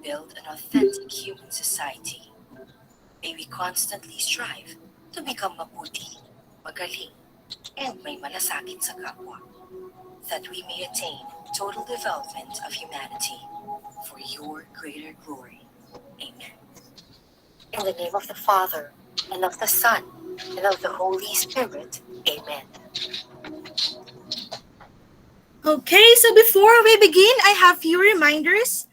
build an authentic human society, may we constantly strive to become mabuti, magaling, and may malasakit sa kapwa, that we may attain total development of humanity for your greater glory. Amen. In the name of the Father, and of the Son, and of the Holy Spirit. Amen. Okay, so before we begin, I have few reminders.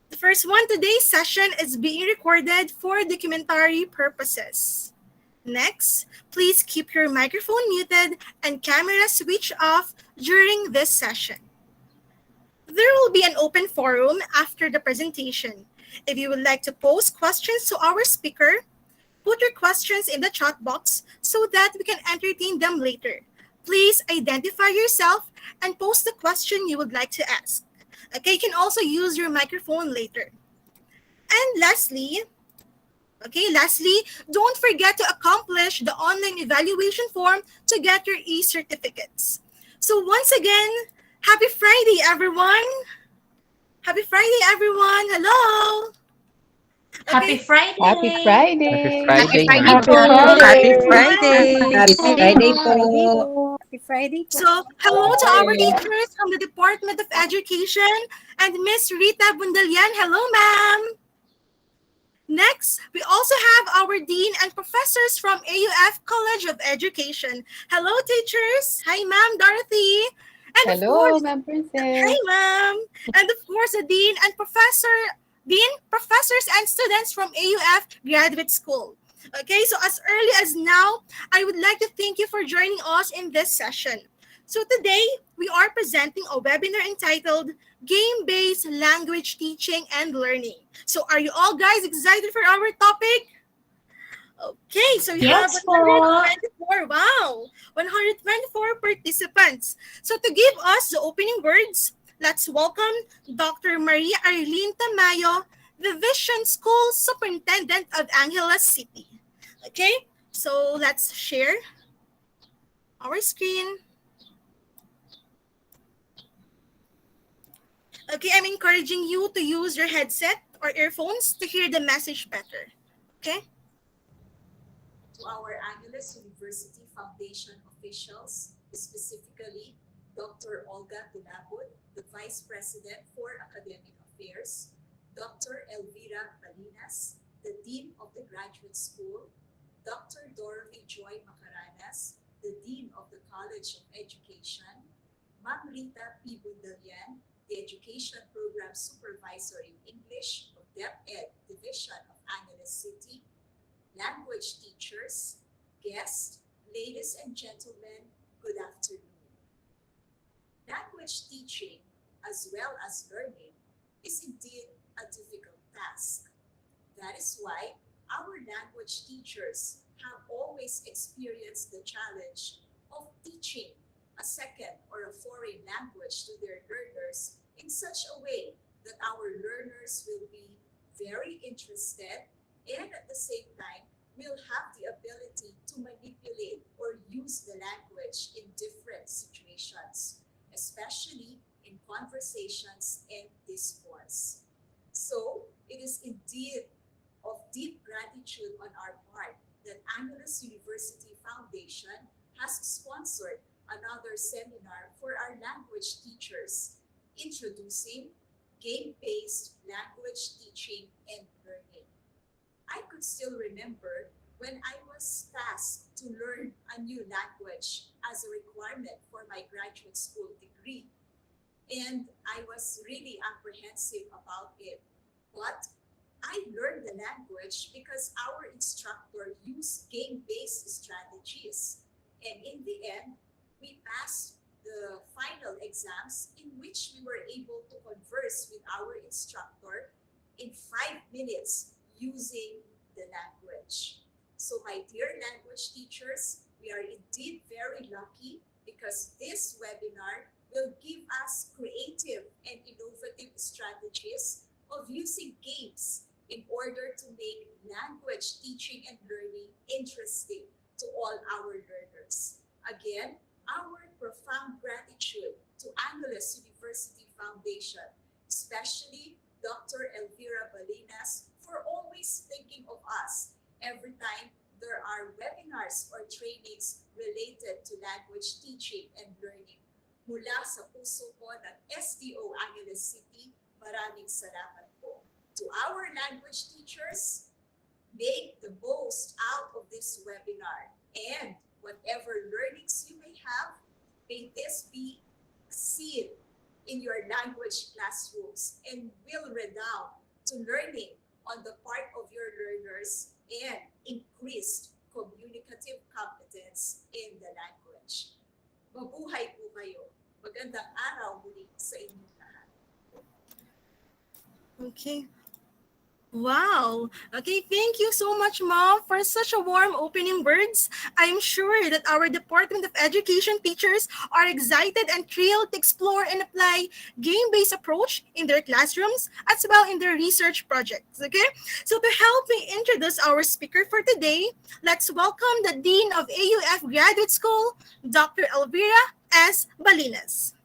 The first one, today's session is being recorded for documentary purposes. Next, please keep your microphone muted and camera switched off during this session. There will be an open forum after the presentation. If you would like to pose questions to our speaker, put your questions in the chat box so that we can entertain them later. Please identify yourself and post the question you would like to ask. Okay, you can also use your microphone later. And lastly, don't forget to accomplish the online evaluation form to get your e-certificates. So once again, happy Friday, everyone. Happy Friday, everyone. Hello. Happy Okay. Happy Friday! Happy Friday! Happy Friday, Friday ma'am. Happy po. Happy Friday! Friday! Happy Happy Friday Friday po. po! Happy Friday po. So, hello to our Friday. teachers from the Department of Education and Miss Rita Bundalian. Hello, ma'am. Next, we also have our dean and professors from AUF College of Education. Hello, teachers. Hi, ma'am Dorothy. And of Hello, course, Ma'am hi, Princess. ma'am. And of course, the dean, professors, and students from AUF Graduate School. Okay, so as early as now, I would like to thank you for joining us in this session. So today, we are presenting a webinar entitled Game-Based Language Teaching and Learning. So are you all guys excited for our topic? Okay, so we have Yes po! 124, wow, 124 participants. So to give us the opening words, let's welcome Dr. Maria Arlene Tamayo, the Vision School Superintendent of Angeles City. Okay, so let's share our screen. Okay, I'm encouraging you to use your headset or earphones to hear the message better. Okay? To our Angeles University Foundation officials, specifically Dr. Olga Tulabut, the Vice President for Academic Affairs, Dr. Elvira Balinas, the Dean of the Graduate School, Dr. Dorothy Joy Macaranas, the Dean of the College of Education, Ma'am Rita P. Bundalian, the Education Program Supervisor in English of DepEd Division of Angeles City, language teachers, guests, ladies and gentlemen, good afternoon. Language teaching, as well as learning, is indeed a difficult task. That is why our language teachers have always experienced the challenge of teaching a second or a foreign language to their learners in such a way that our learners will be very interested and at the same time will have the ability to manipulate or use the language in different situations, especially in conversations and discourse. So, it is indeed of deep gratitude on our part that Angeles University Foundation has sponsored another seminar for our language teachers, introducing game-based language teaching and learning. I could still remember when I was tasked to learn a new language as a requirement for my graduate school degree. And I was really apprehensive about it. But I learned the language because our instructor used game-based strategies. And in the end, we passed the final exams in which we were able to converse with our instructor in 5 minutes using the language. So, my dear language teachers, we are indeed very lucky because this webinar will give us creative and innovative strategies of using games in order to make language teaching and learning interesting to all our learners. Again, our profound gratitude to Angeles University Foundation, especially Dr. Elvira Balinas, for always thinking of us every time there are webinars or trainings related to language teaching and learning. Mula sa puso ko ng SDO Angeles City, maraming salamat po. To our language teachers, make the most out of this webinar, and whatever learnings you may have, may this be a seed in your language classrooms and will redound to learning on the part of your learners and increased communicative competence in the language. Mabuhay po kayo. Magandang araw muli sa inyong lahat. Okay. Wow. Okay, thank you so much, Mom, for such a warm opening words. I'm sure that our Department of Education teachers are excited and thrilled to explore and apply game-based approach in their classrooms as well in their research projects. Okay, so to help me introduce our speaker for today, let's welcome the Dean of AUF Graduate School, Dr. Elvira S. Balinas.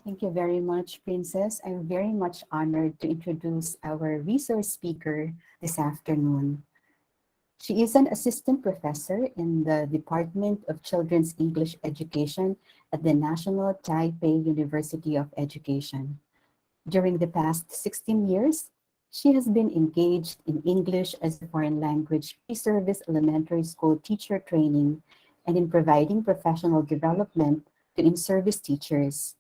Thank you very much, Princess. I'm very much honored to introduce our resource speaker this afternoon. She is an assistant professor in the Department of Children's English Education at the National Taipei University of Education. During the past 16 years, she has been engaged in English as a foreign language pre-service elementary school teacher training and in providing professional development to in-service teachers.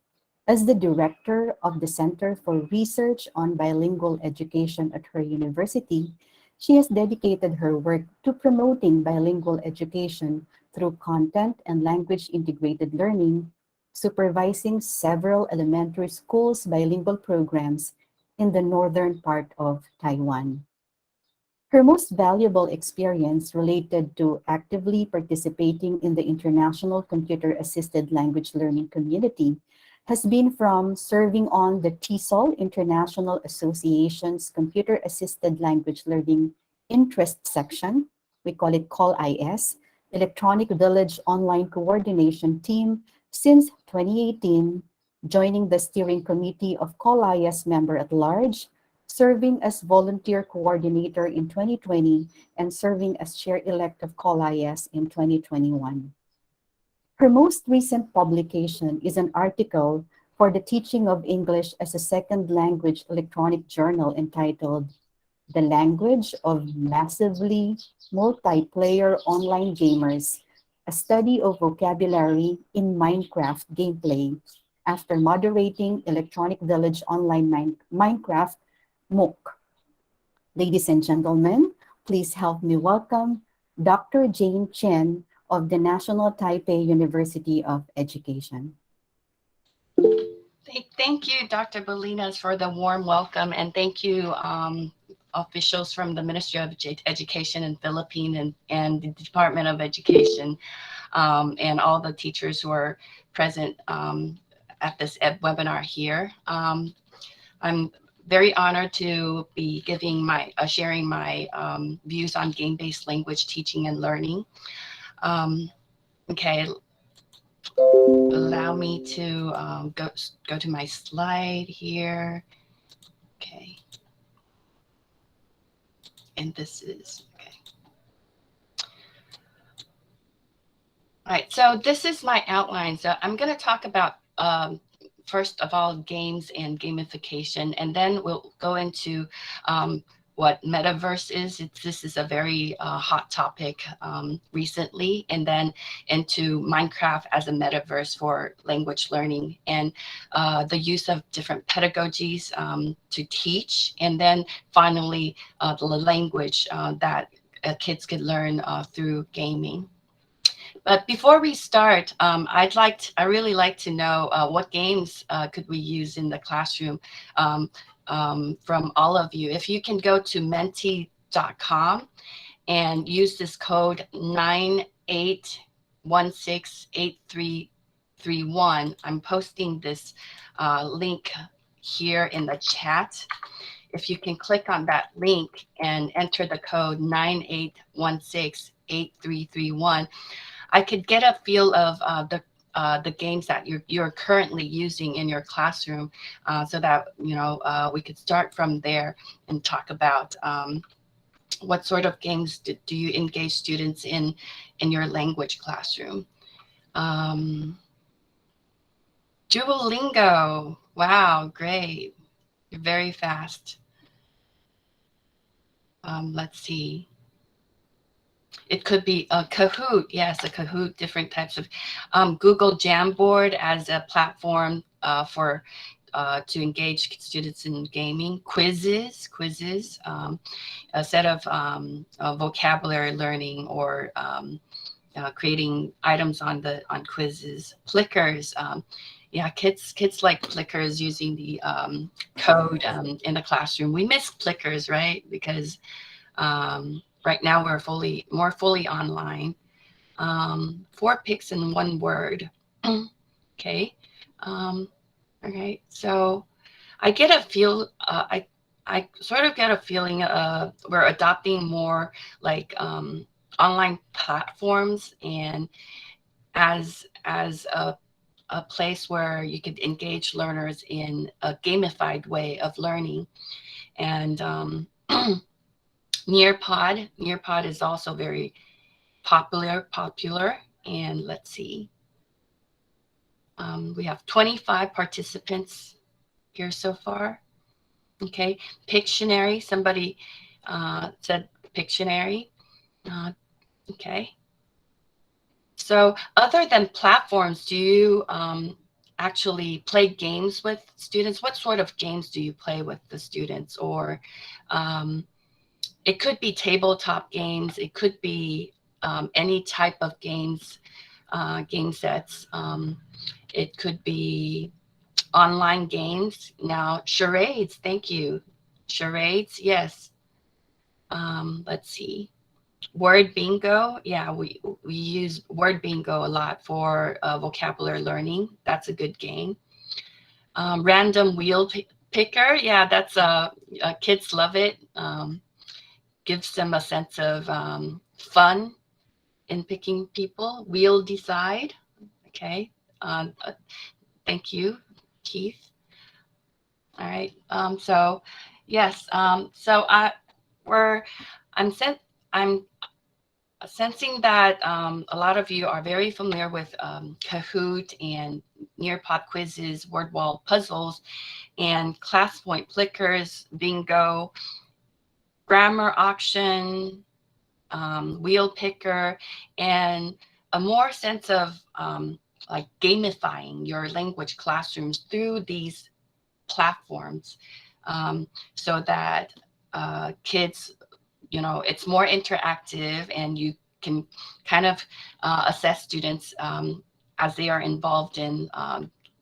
As the director of the Center for Research on Bilingual Education at her university, she has dedicated her work to promoting bilingual education through content and language integrated learning, supervising several elementary schools' bilingual programs in the northern part of Taiwan. Her most valuable experience related to actively participating in the international computer-assisted language learning community has been from serving on the TESOL International Association's Computer Assisted Language Learning Interest Section, we call it CALL-IS, Electronic Village Online Coordination Team since 2018, joining the steering committee of CALL-IS member at large, serving as volunteer coordinator in 2020, and serving as chair-elect of CALL-IS in 2021. Her most recent publication is an article for the Teaching of English as a Second Language electronic journal entitled The Language of Massively Multiplayer Online Gamers, a study of vocabulary in Minecraft gameplay, after moderating Electronic Village Online Minecraft MOOC. Ladies and gentlemen, please help me welcome Dr. Jane Chen of the National Taipei University of Education. Thank you, Dr. Balinas, for the warm welcome, and thank you, officials from the Ministry of Education in Philippines and the Department of Education, and all the teachers who are present at this webinar here. I'm very honored to be giving sharing my views on game-based language teaching and learning. Okay, allow me to go to my slide here. Okay, and this is okay. All right, so this is my outline. So I'm going to talk about first of all games and gamification, and then we'll go into what metaverse is. This is a very hot topic recently, and then into Minecraft as a metaverse for language learning, and the use of different pedagogies to teach, and then finally the language that kids could learn through gaming. But before we start, I really like to know what games could we use in the classroom from all of you. If you can go to menti.com and use this code 98168331. I'm posting this link here in the chat. If you can click on that link and enter the code 98168331, I could get a feel of the games that you're currently using in your classroom, so that we could start from there and talk about what sort of games do you engage students in your language classroom. Duolingo, wow, great, you're very fast. Let's see. It could be a Kahoot. Yes, a Kahoot, different types of Google Jamboard as a platform for to engage students in gaming. Quizzes, a set of vocabulary learning, or creating items on quizzes. Plickers. Yeah, kids like Plickers, using the code in the classroom. We miss Plickers, right? Because right now we're more fully online. 4 pics in 1 word. Okay. All right. So I get a feel. I sort of get a feeling we're adopting more like online platforms, and as a place where you could engage learners in a gamified way of learning. And Nearpod is also very popular. And let's see, we have 25 participants here so far. Okay, Pictionary, somebody said Pictionary. Okay, so other than platforms, do you actually play games with students? What sort of games do you play with the students? Or it could be tabletop games, it could be any type of games, game sets. It could be online games. Now, charades, thank you. Charades, yes. Let's see. Word bingo. Yeah, we use word bingo a lot for vocabulary learning. That's a good game. Random wheel picker. Yeah, that's kids love it. Gives them a sense of fun in picking people. Wheel decide. Okay. Thank you, Keith. All right. So yes. So I'm sensing that a lot of you are very familiar with Kahoot and Nearpod quizzes, word wall puzzles, and ClassPoint Plickers, bingo, grammar auction, wheel picker, and a more sense of like gamifying your language classrooms through these platforms, so that kids, it's more interactive, and you can kind of assess students as they are involved in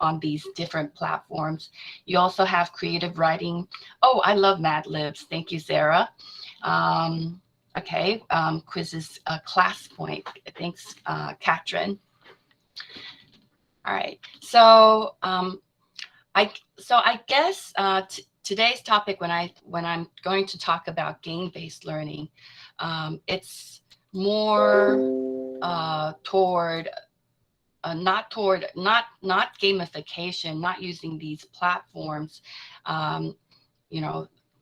on these different platforms. You also have creative writing. Oh, I love Mad Libs. Thank you, Sarah. Okay, quizzes, ClassPoint. Thanks, Katrin. All right, so I guess today's topic, when I'm going to talk about game-based learning, it's more toward not gamification, not using these platforms, to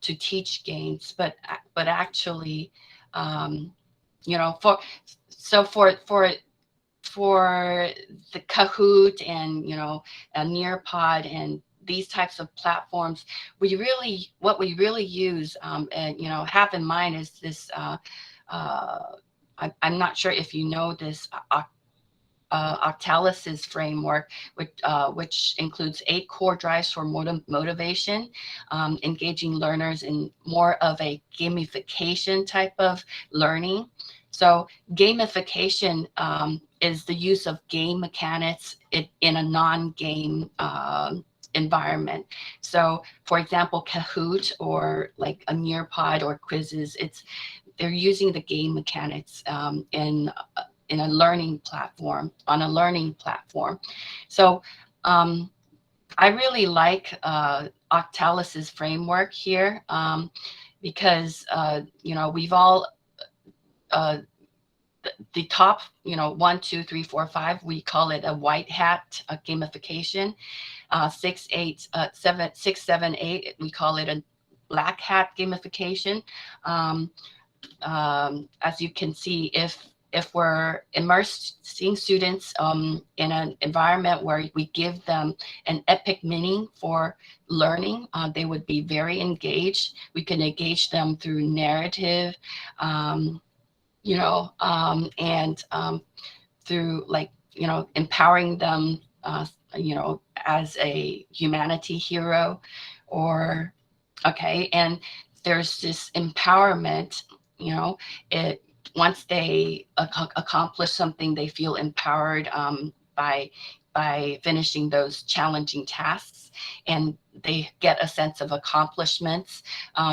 teach games, but actually, for the Kahoot and a Nearpod and these types of platforms, what we really use and have in mind is this. I'm not sure if you know this Octalysis framework, which includes 8 core drives for motivation, engaging learners in more of a gamification type of learning. So gamification is the use of game mechanics in a non-game environment. So for example, Kahoot or like a Nearpod or quizzes, they're using the game mechanics in a learning platform, on a learning platform. So I really like Octalysis framework here, because we've all the top, 1, 2, 3, 4, 5, we call it a white hat gamification. 6, 8, 7, 6, 7, 8, we call it a black hat gamification. As you can see, if we're immersing students in an environment where we give them an epic meaning for learning, they would be very engaged. We can engage them through narrative, and through empowering them, as a humanity hero, or okay. And there's this empowerment, it once they accomplish something, they feel empowered by finishing those challenging tasks, and they get a sense of accomplishments.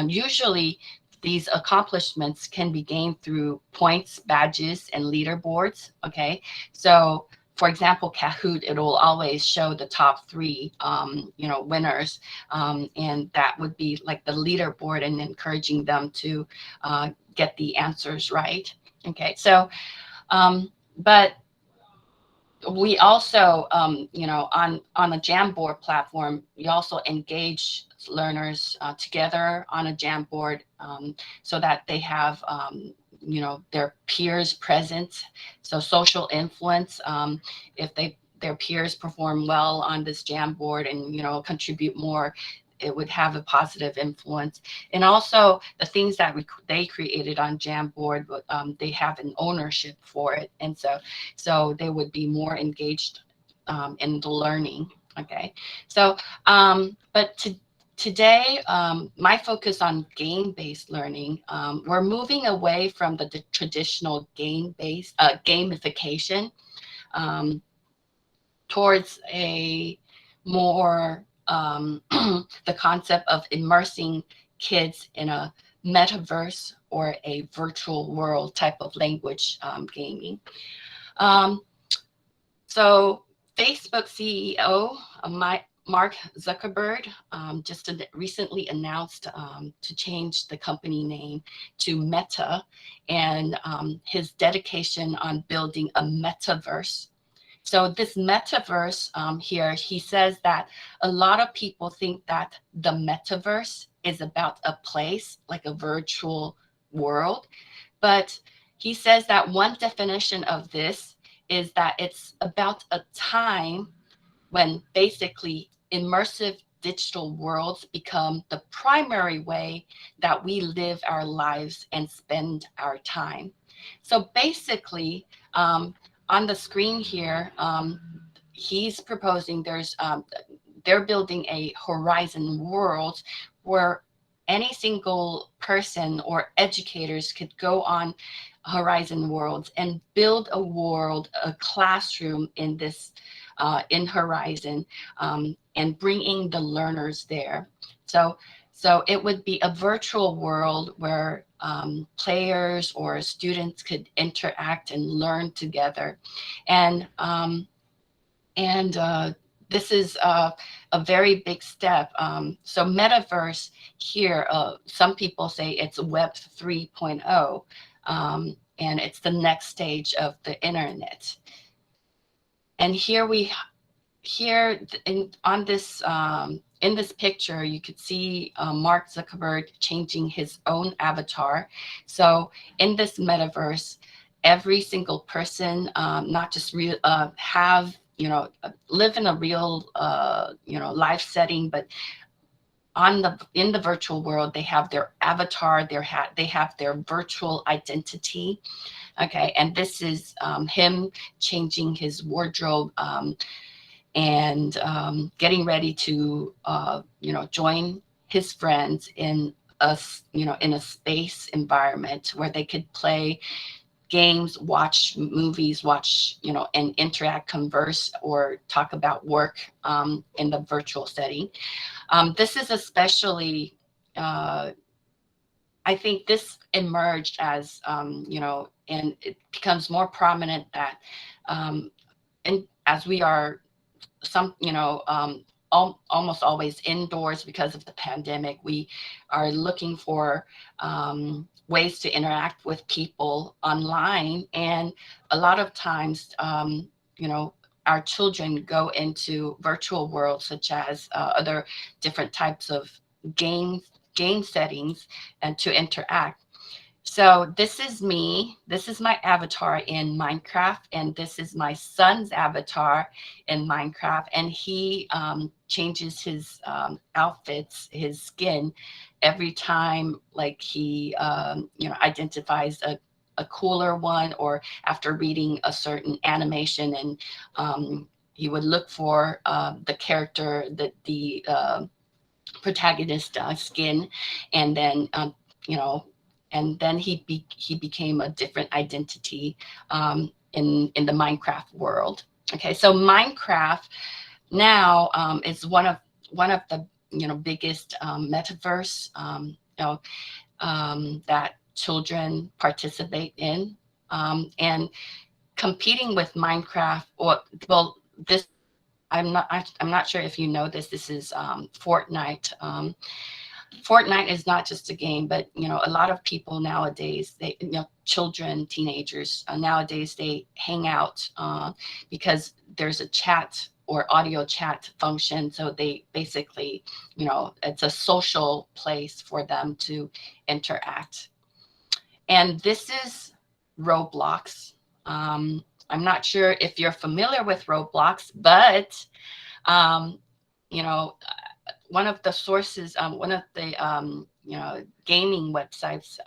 Usually these accomplishments can be gained through points, badges, and leaderboards. Okay, so for example, Kahoot, it will always show the top 3, winners, and that would be like the leaderboard, and encouraging them to get the answers right. Okay, so, but we also, on a Jamboard platform, we also engage learners together on a Jamboard, so that they have, their peers present. So social influence, if their peers perform well on this Jamboard and, contribute more, it would have a positive influence. And also the things that they created on Jamboard, they have an ownership for it. And so they would be more engaged in the learning. Okay. So, but today, my focus on game-based learning, we're moving away from the traditional game-based gamification towards a more the concept of immersing kids in a metaverse or a virtual world type of language gaming. So Facebook CEO Mark Zuckerberg just recently announced to change the company name to Meta, and his dedication on building a metaverse. So this metaverse here, he says that a lot of people think that the metaverse is about a place, like a virtual world. But he says that one definition of this is that it's about a time when basically immersive digital worlds become the primary way that we live our lives and spend our time. So basically, on the screen here, he's proposing they're building a horizon world where any single person or educators could go on horizon worlds and build a world, a classroom in this in Horizon, and bringing the learners there. So it would be a virtual world where players or students could interact and learn together. And this is a very big step. So metaverse here, some people say it's Web 3.0, and it's the next stage of the internet. And in this picture, you could see Mark Zuckerberg changing his own avatar. So in this metaverse, every single person, not just live in a real, life setting, but in the virtual world, they have their avatar, they have their virtual identity. Okay, and this is him changing his wardrobe and getting ready to join his friends in a space environment where they could play games, watch movies, and interact, converse, or talk about work in the virtual setting. This is especially, I think this emerged as, and it becomes more prominent that, and as we are almost always indoors because of the pandemic. We are looking for ways to interact with people online, and a lot of times, you know, our children go into virtual worlds such as other different types of game settings and to interact. So this is me. This is my avatar in Minecraft, and this is my son's avatar in Minecraft. And he changes his outfits, his skin, every time, like he, you know, identifies a cooler one, or after reading a certain animation, and he would look for the character, the protagonist skin, and then you know, and then he became a different identity in the Minecraft world. Okay, so Minecraft now is one of the, you know, biggest metaverse, you know, that children participate in, and competing with Minecraft, or well, this, I'm not sure if you know this. This is Fortnite. Fortnite is not just a game, but, you know, a lot of people nowadays, they, you know, children, teenagers nowadays, they hang out because there's a chat or audio chat function. So they basically, you know, it's a social place for them to interact. And this is Roblox. I'm not sure if you're familiar with Roblox, but you know, one of the sources, one of the you know, gaming websites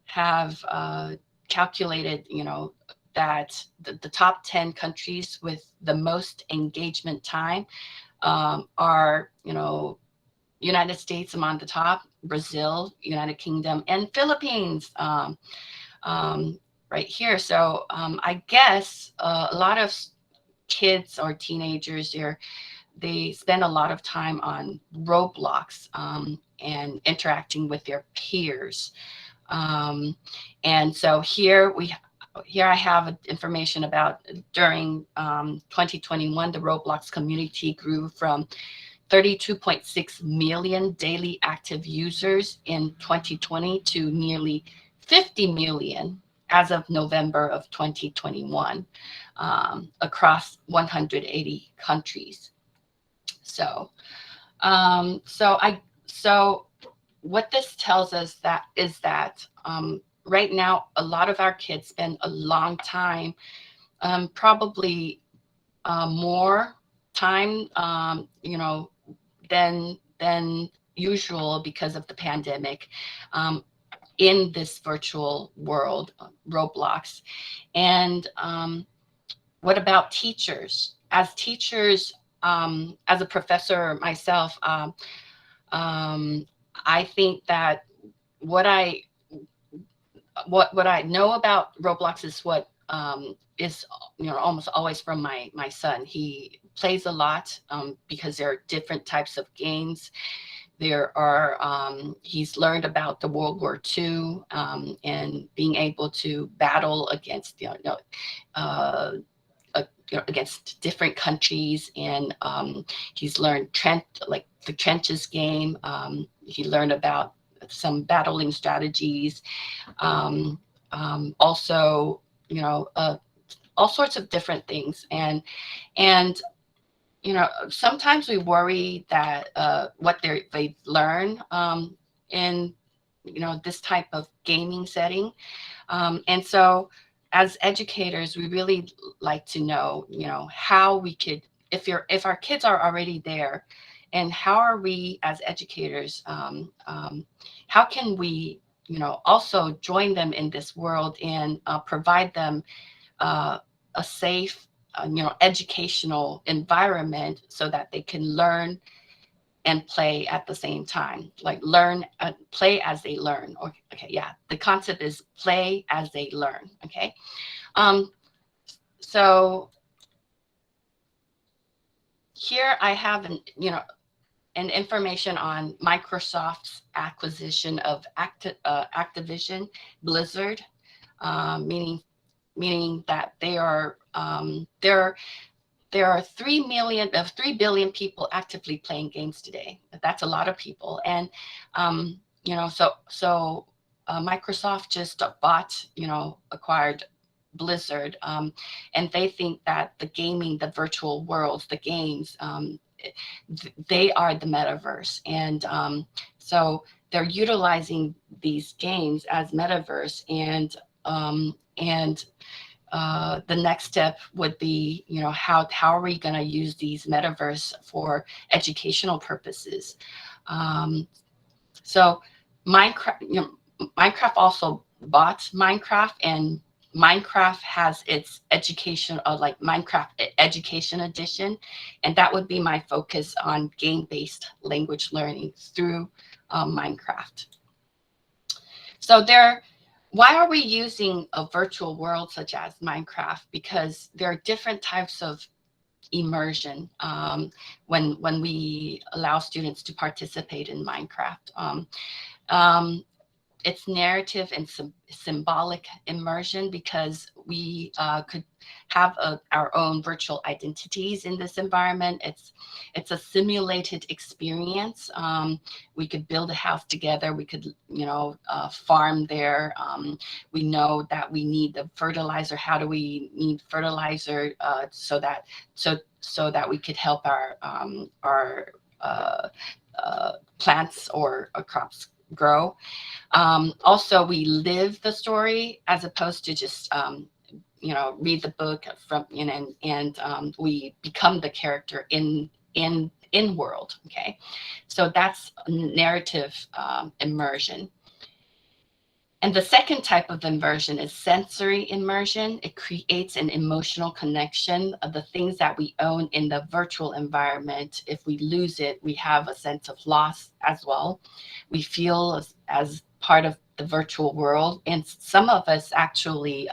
have calculated, you know, that the top 10 countries with the most engagement time are, you know, United States among the top, Brazil, United Kingdom, and Philippines right here. So I guess a lot of kids or teenagers, they spend a lot of time on Roblox and interacting with their peers. And so here I have information about during 2021, the Roblox community grew from 32.6 million daily active users in 2020 to nearly 50 million as of November of 2021 across 180 countries. So, so what this tells us is that right now, a lot of our kids spend a long time, probably more time, you know, than usual because of the pandemic, in this virtual world, Roblox. And what about teachers? As teachers, as a professor myself, I think that what I know about Roblox is what is, you know, almost always from my son. He plays a lot because there are different types of games. There are he's learned about the World War II and being able to battle against, you know, against different countries, and he's learned like the trenches game. He learned about some battling strategies. Also, you know, all sorts of different things, and you know, sometimes we worry that what they've learned in, you know, this type of gaming setting, and so as educators, we really like to know, you know, how we could, if our kids are already there, and how are we as educators, how can we, you know, also join them in this world and provide them a safe, you know, educational environment so that they can learn and play at the same time, like play as they learn. Or, okay, yeah, the concept is play as they learn. Okay, so here I have an information on Microsoft's acquisition of Activision Blizzard, meaning that they are they're there are 3 billion people actively playing games today. That's a lot of people. And, Microsoft just acquired Blizzard, and they think that the gaming, the virtual worlds, the games, they are the metaverse. And so they're utilizing these games as metaverse. And the next step would be, how are we going to use these metaverse for educational purposes? So Minecraft also bought Minecraft, and Minecraft has its education, like Minecraft Education Edition, and that would be my focus on game-based language learning through Minecraft. So why are we using a virtual world such as Minecraft? Because there are different types of immersion when we allow students to participate in Minecraft. It's narrative and symbolic immersion, because we could have our own virtual identities in this environment. It's a simulated experience. We could build a house together. We could, farm there. We know that we need the fertilizer. How do we need fertilizer so that we could help our plants or crops grow. Also, we live the story as opposed to just read the book from and we become the character in world. Okay, so that's narrative immersion. And the second type of immersion is sensory immersion. It creates an emotional connection of the things that we own in the virtual environment. If we lose it, we have a sense of loss as well. We feel as part of the virtual world. And some of us actually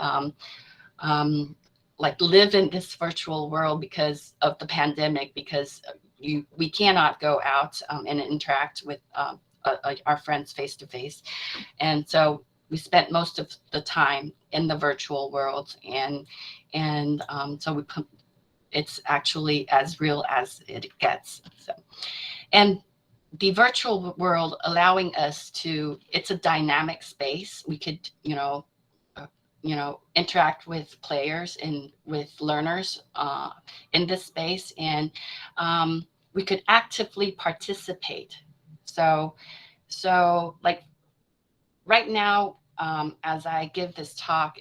live in this virtual world because of the pandemic, because we cannot go out and interact with our friends face to face. And so we spent most of the time in the virtual world, and so it's actually as real as it gets. So, and the virtual world allowing us it's a dynamic space. We could, interact with players and with learners in this space, and we could actively participate. So like right now, as I give this talk,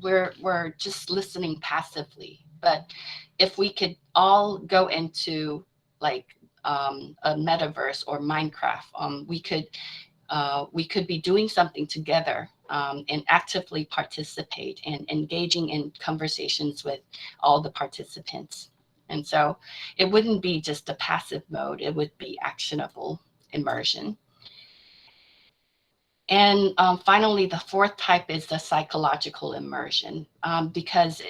we're just listening passively. But if we could all go into like a metaverse or Minecraft, we could be doing something together and actively participate and engaging in conversations with all the participants. And so it wouldn't be just a passive mode, it would be actionable immersion. And finally, the fourth type is the psychological immersion, because,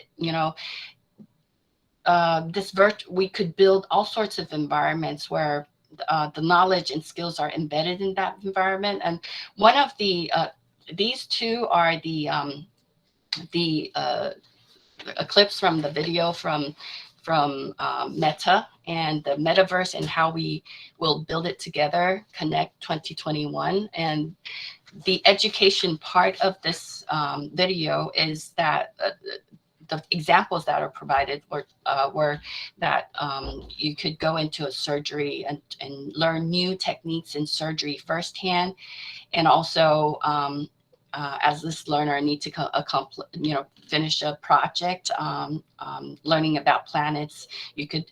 we could build all sorts of environments where the knowledge and skills are embedded in that environment. And one of these two are the clips from the video from Meta and the metaverse and how we will build it together, Connect 2021. And the education part of this video is that the examples that are provided were that you could go into a surgery and learn new techniques in surgery firsthand, and also as this learner need to finish a project, learning about planets, you could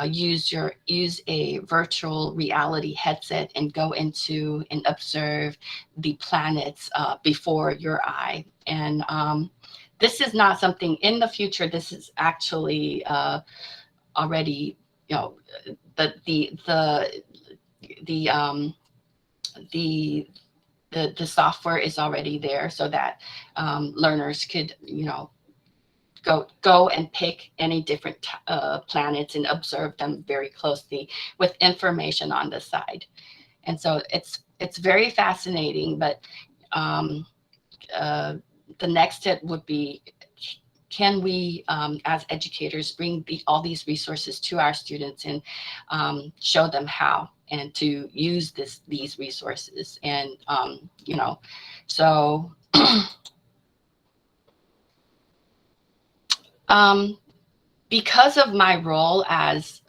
use a virtual reality headset and go into and observe the planets before your eye. And this is not something in the future. This is actually already, the software is already there, so that learners could, go and pick any different planets and observe them very closely with information on the side. And so it's very fascinating, but the next step would be can we, as educators, bring all these resources to our students and show them how and to use these resources. And, you know, so because of my role as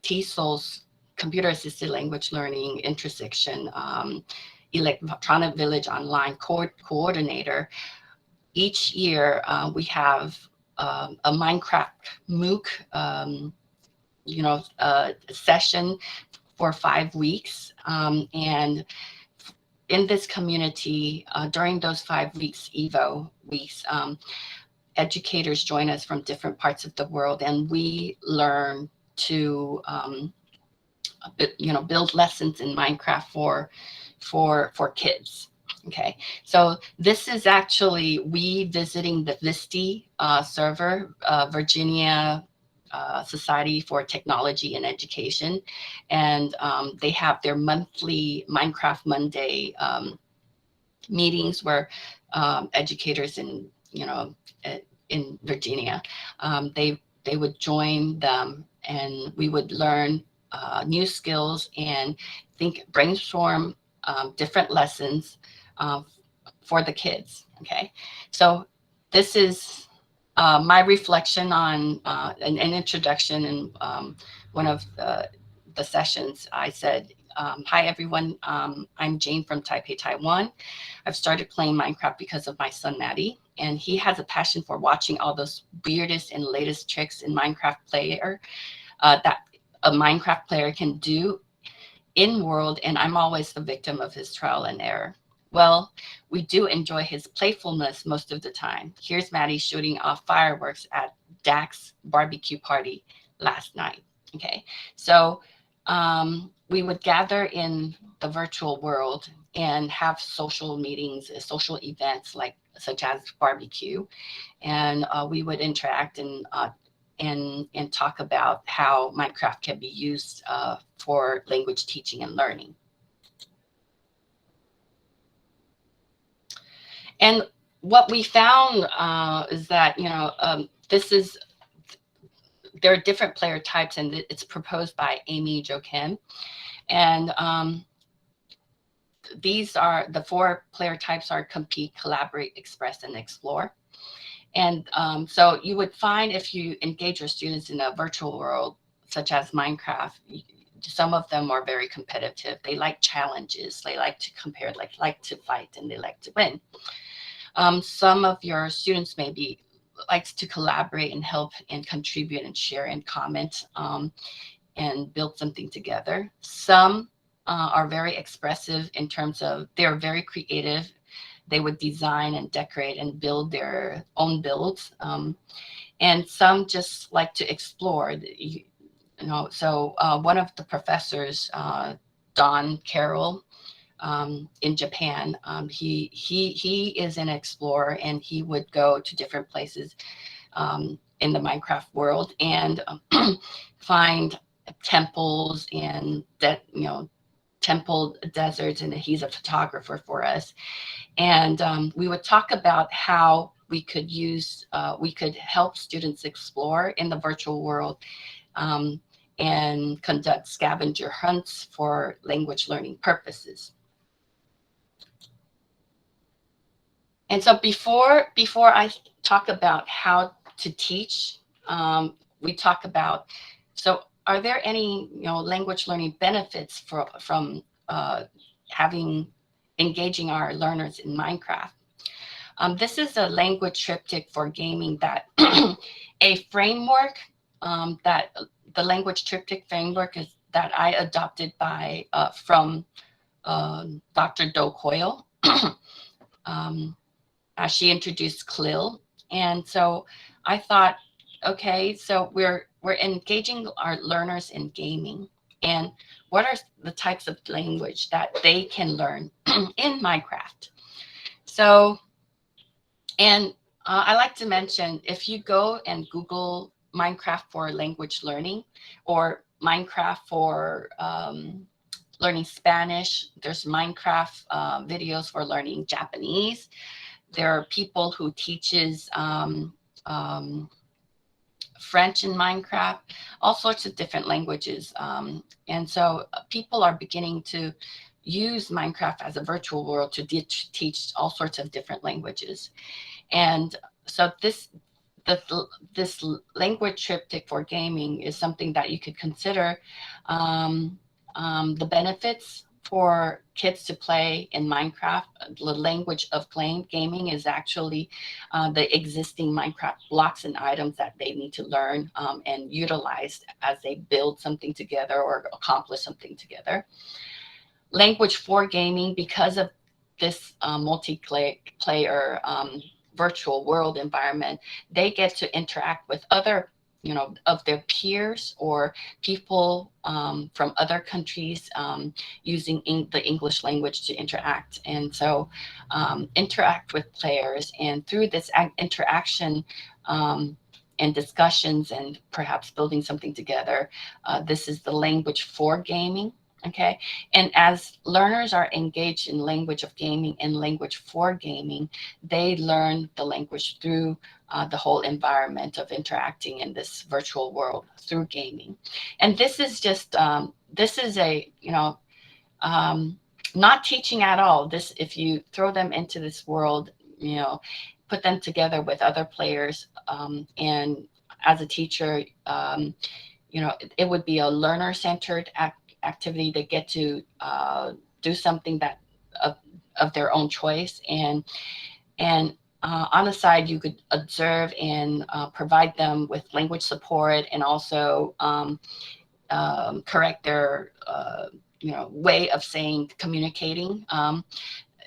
TESOL's Computer Assisted Language Learning Intersection Electronic Village Online Coordinator, each year we have a Minecraft MOOC, you know, session for 5 weeks. And in this community, during those 5 weeks, EVO weeks, educators join us from different parts of the world, and we learn to, you know, build lessons in Minecraft for kids. Okay, so this is actually we visiting the VISTI server, Virginia Society for Technology and Education, and they have their monthly Minecraft Monday meetings where educators in, you know, in Virginia, they would join them, and we would learn new skills and brainstorm different lessons for the kids. Okay, so this is my reflection on an introduction. And one of the sessions, I said, hi everyone, I'm Jane from Taipei, Taiwan. I've started playing Minecraft because of my son Maddie, and he has a passion for watching all those weirdest and latest tricks in Minecraft player that a Minecraft player can do in world, and I'm always the victim of his trial and error. Well, we do enjoy his playfulness most of the time. Here's Maddie shooting off fireworks at Dak's barbecue party last night. Okay, so we would gather in the virtual world and have social meetings, social events such as barbecue, and we would interact and talk about how Minecraft can be used for language teaching and learning. And what we found is that, you know, there are different player types, and it's proposed by Amy Jo Kim. And these are the 4 player types: are compete, collaborate, express, and explore. And so you would find, if you engage your students in a virtual world, such as Minecraft, some of them are very competitive. They like challenges. They like to compare, like to fight, and they like to win. Some of your students maybe likes to collaborate and help and contribute and share and comment and build something together. Some are very expressive in terms of they're very creative. They would design and decorate and build their own builds. And some just like to explore, you know. So one of the professors, Don Carroll, in Japan, he is an explorer, and he would go to different places in the Minecraft world and find temples and temple deserts, and he's a photographer for us. And we would talk about how we could help students explore in the virtual world and conduct scavenger hunts for language learning purposes. And so before I talk about how to teach, we talk about, so are there any language learning benefits from engaging our learners in Minecraft? This is a language triptych for gaming that a framework that the language triptych framework is that I adopted from Dr. Do Coyle. She introduced CLIL, and so I thought, okay, so we're engaging our learners in gaming, and what are the types of language that they can learn in Minecraft? So, and I like to mention, if you go and Google Minecraft for language learning or Minecraft for learning Spanish, there's Minecraft videos for learning Japanese. There are people who teaches French in Minecraft, all sorts of different languages. And so people are beginning to use Minecraft as a virtual world to teach all sorts of different languages. And so this language triptych for gaming is something that you could consider. The benefits for kids to play in Minecraft, the language of gaming is actually the existing Minecraft blocks and items that they need to learn and utilize as they build something together or accomplish something together. Language for gaming, because of this multiplayer virtual world environment, they get to interact with other, of their peers or people from other countries using the English language to interact. And so interact with players, and through this interaction and discussions and perhaps building something together, this is the language for gaming. Okay. And as learners are engaged in language of gaming and language for gaming, they learn the language through the whole environment of interacting in this virtual world through gaming. And this is just, this is a, not teaching at all. This, if you throw them into this world, put them together with other players, and as a teacher, it would be a learner-centered activity. They get to do something that of their own choice, and on the side you could observe and provide them with language support, and also correct their way of communicating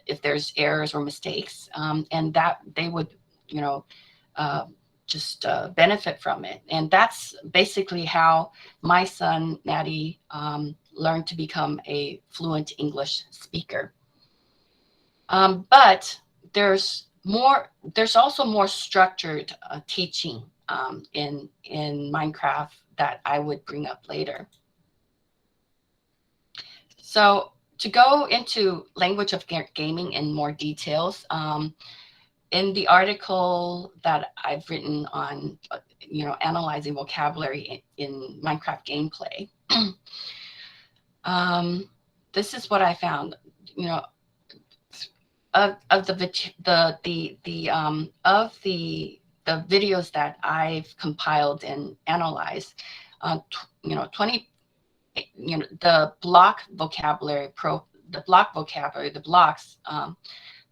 if there's errors or mistakes, and that they would just benefit from it. And that's basically how my son Natty learned to become a fluent English speaker. But there's also more structured teaching in Minecraft that I would bring up later. So to go into language of gaming in more details, in the article that I've written on, analyzing vocabulary in Minecraft gameplay, this is what I found. Of the videos that I've compiled and analyzed, 20, the block vocabulary, the blocks,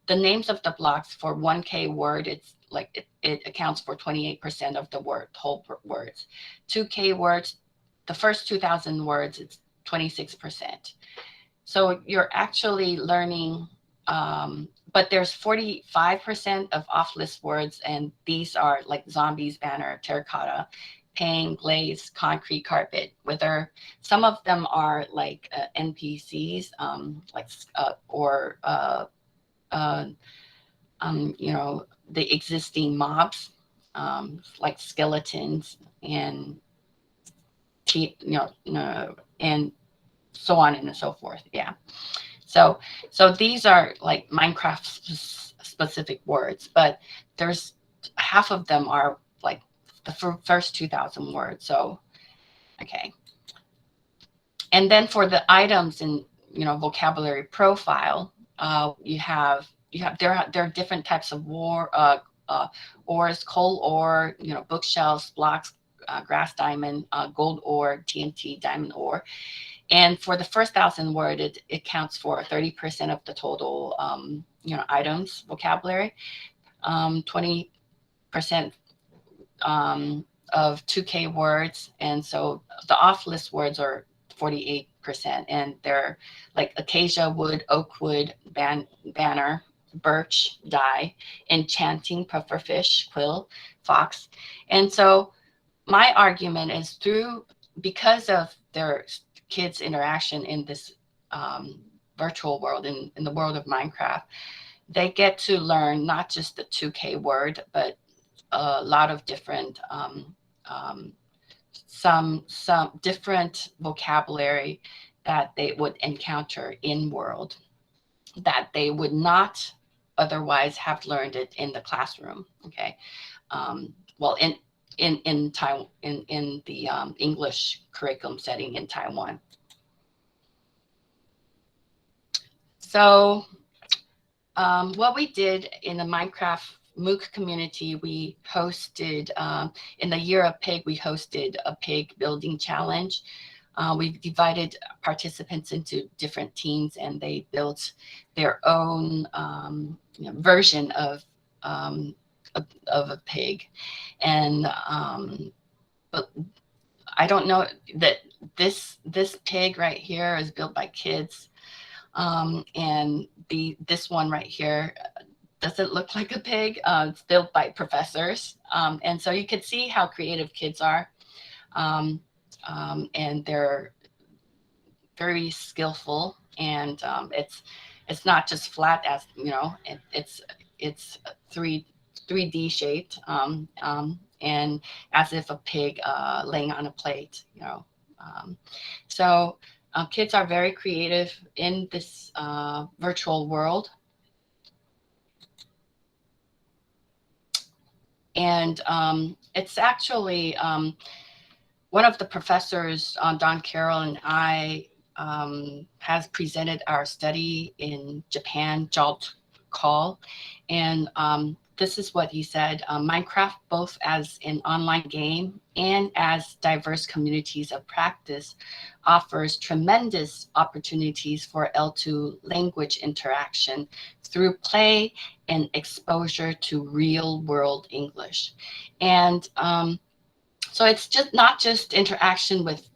the names of the blocks for 1K word, it's like it accounts for 28% of the whole words. 2K words, the first 2,000 words, it's 26%. So you're actually learning, but there's 45% of off-list words, and these are like zombies, banner, terracotta, pane, glaze, concrete, carpet. Whether some of them are like NPCs, the existing mobs, like skeletons and and so on and so forth. Yeah. So these are like Minecraft specific words, but there's half of them are like the first 2,000 words. So, okay. And then for the items in, vocabulary profile, there are different types of ores, coal ore, bookshelves, blocks, grass diamond, gold ore, TNT, diamond ore. And for the first 1,000 word, it counts for 30% of the total, items vocabulary, 20% of 2K words. And so the off-list words are 48%, and they're like acacia wood, oak wood, banner, birch, dye, enchanting, pufferfish, quill, fox. And so my argument is because of their kids' interaction in this virtual world, in the world of Minecraft, they get to learn not just the 2K word, but a lot of different, some different vocabulary that they would encounter in world that they would not otherwise have learned it in the classroom. Okay. well, in Taiwan, in the English curriculum setting in Taiwan. So what we did in the Minecraft MOOC community, we hosted, in the Year of Pig, we hosted a pig building challenge. We divided participants into different teams, and they built their own version of a pig. And but I don't know that this pig right here is built by kids, and this one right here doesn't look like a pig. It's built by professors, and so you can see how creative kids are, and they're very skillful. And it's not just flat, as you know. It's 3D shaped, and as if a pig laying on a plate, you know. So kids are very creative in this virtual world. And it's actually one of the professors, Don Carroll, and I has presented our study in Japan, Jalt Call. And this is what he said: Minecraft, both as an online game and as diverse communities of practice, offers tremendous opportunities for L2 language interaction through play and exposure to real world English. And so it's just not just interaction with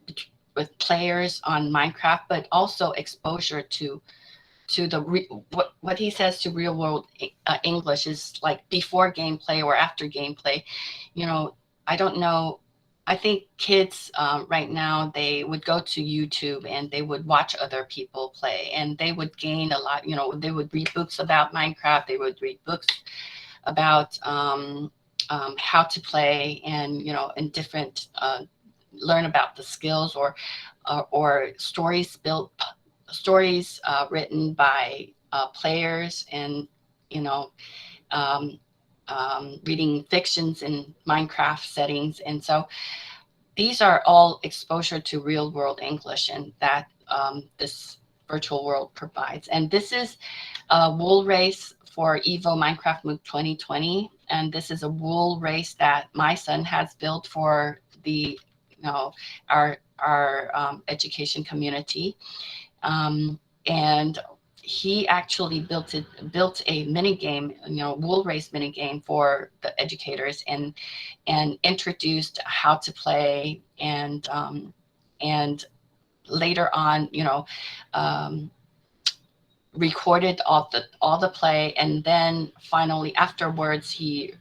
players on Minecraft, but also exposure to what he says to real world English is like before gameplay or after gameplay. You know, I don't know. I think kids right now, they would go to YouTube and they would watch other people play, and they would gain a lot. You know, they would read books about Minecraft. They would read books about how to play, and you know, in different learn about the skills or stories written by players, and you know, reading fictions in Minecraft settings. And so these are all exposure to real world English, and that this virtual world provides. And this is a wool race for Evo Minecraft MOOC 2020. And this is a wool race that my son has built for the, you know, our education community. And he actually built a mini game, you know, wool race mini game for the educators, and introduced how to play, and later on, you know, recorded all the play, and then finally afterwards he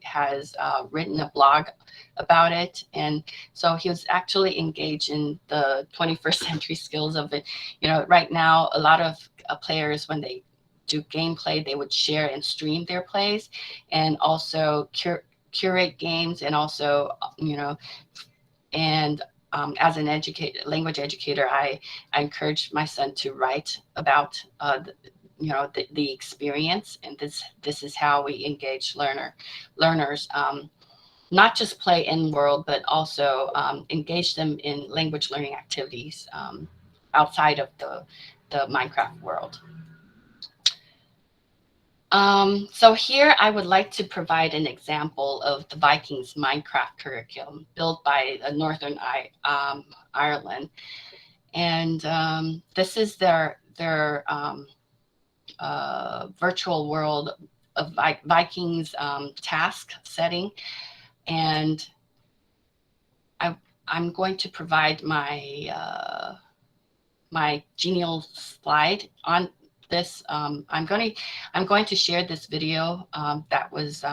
has written a blog about it. And so he was actually engaged in the 21st century skills of it. You know, right now, a lot of players, when they do gameplay, they would share and stream their plays, and also curate games, and also, you know, and as an language educator, I encouraged my son to write about you know, the experience. And this is how we engage learners. Not just play in world, but also engage them in language learning activities outside of the Minecraft world. So here I would like to provide an example of the Vikings Minecraft curriculum built by Northern Ireland. And this is their virtual world of Vikings task setting. And I'm going to provide my my Genial slide on this. I'm going to share this video that was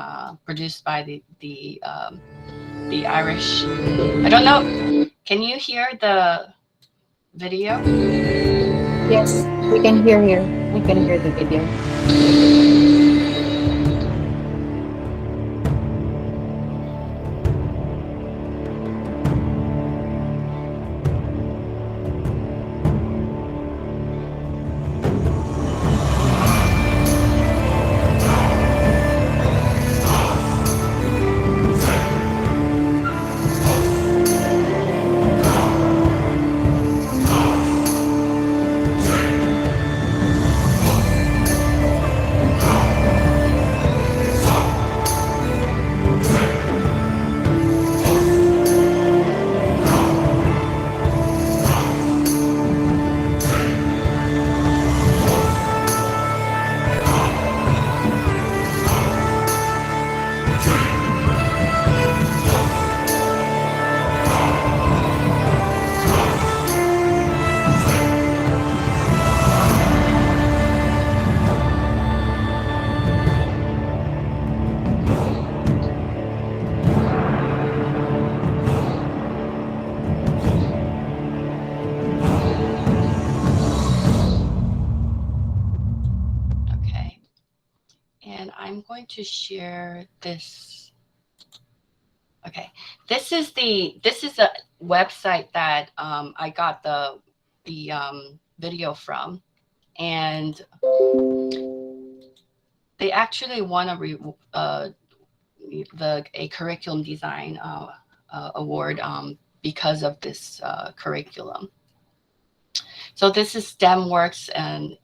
produced by the Irish. I don't know. Can you hear the video? Yes, we can hear you. We can hear the video. And I'm going to share this. Okay, this is a website that I got the video from, and they actually won a curriculum design award because of this curriculum. So this is STEMworks and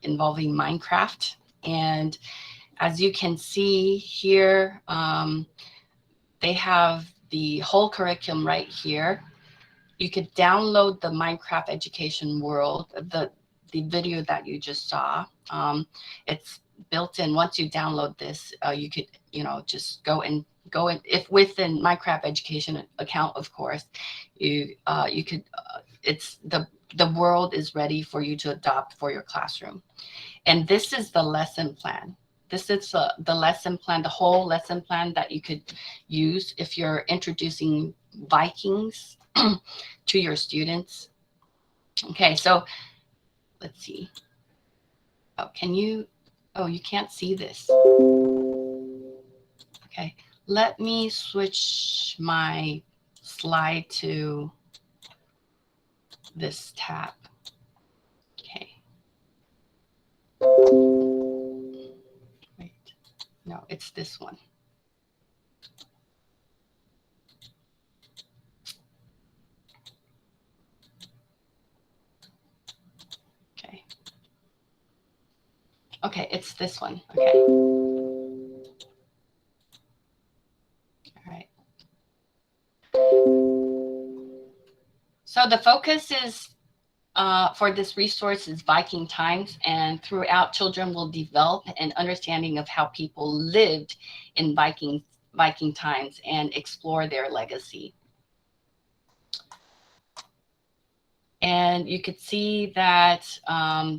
involving Minecraft, and as you can see here, they have the whole curriculum right here. You could download the Minecraft Education World, the video that you just saw. It's built in. Once you download this, you could, just go in, if within Minecraft Education account, of course, you could, it's the world is ready for you to adopt for your classroom. And this is the lesson plan. This is the lesson plan, the whole lesson plan that you could use if you're introducing Vikings to your students. Okay, so let's see. Oh, you can't see this. Okay, let me switch my slide to this tab. Okay. Wait, no, it's this one. Okay. Okay, it's this one. Okay. All right. So the focus is for this resource is Viking times, and throughout, children will develop an understanding of how people lived in Viking times and explore their legacy. And you could see that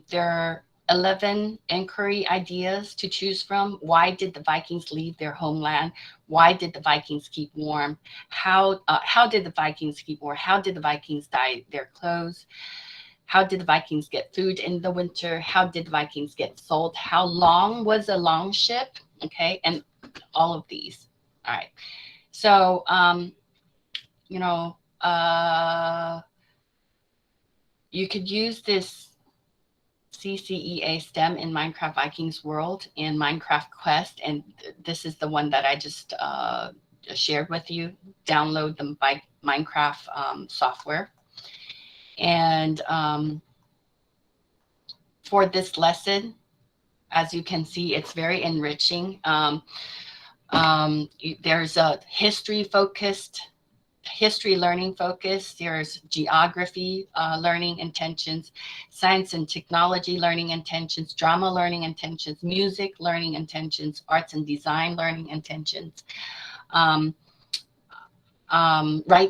there are 11 inquiry ideas to choose from. Why did the Vikings leave their homeland? Why did the Vikings keep warm? How did the Vikings keep warm? How did the Vikings dye their clothes? How did the Vikings get food in the winter? How did the Vikings get salt? How long was a long ship? Okay, and all of these. All right. So, you could use this CCEA STEM in Minecraft Vikings World and Minecraft Quest, and this is the one that I just shared with you. Download the Minecraft software. And for this lesson, as you can see, it's very enriching. There's a history learning focus. There's geography learning intentions, science and technology learning intentions, drama learning intentions, music learning intentions, arts and design learning intentions. Right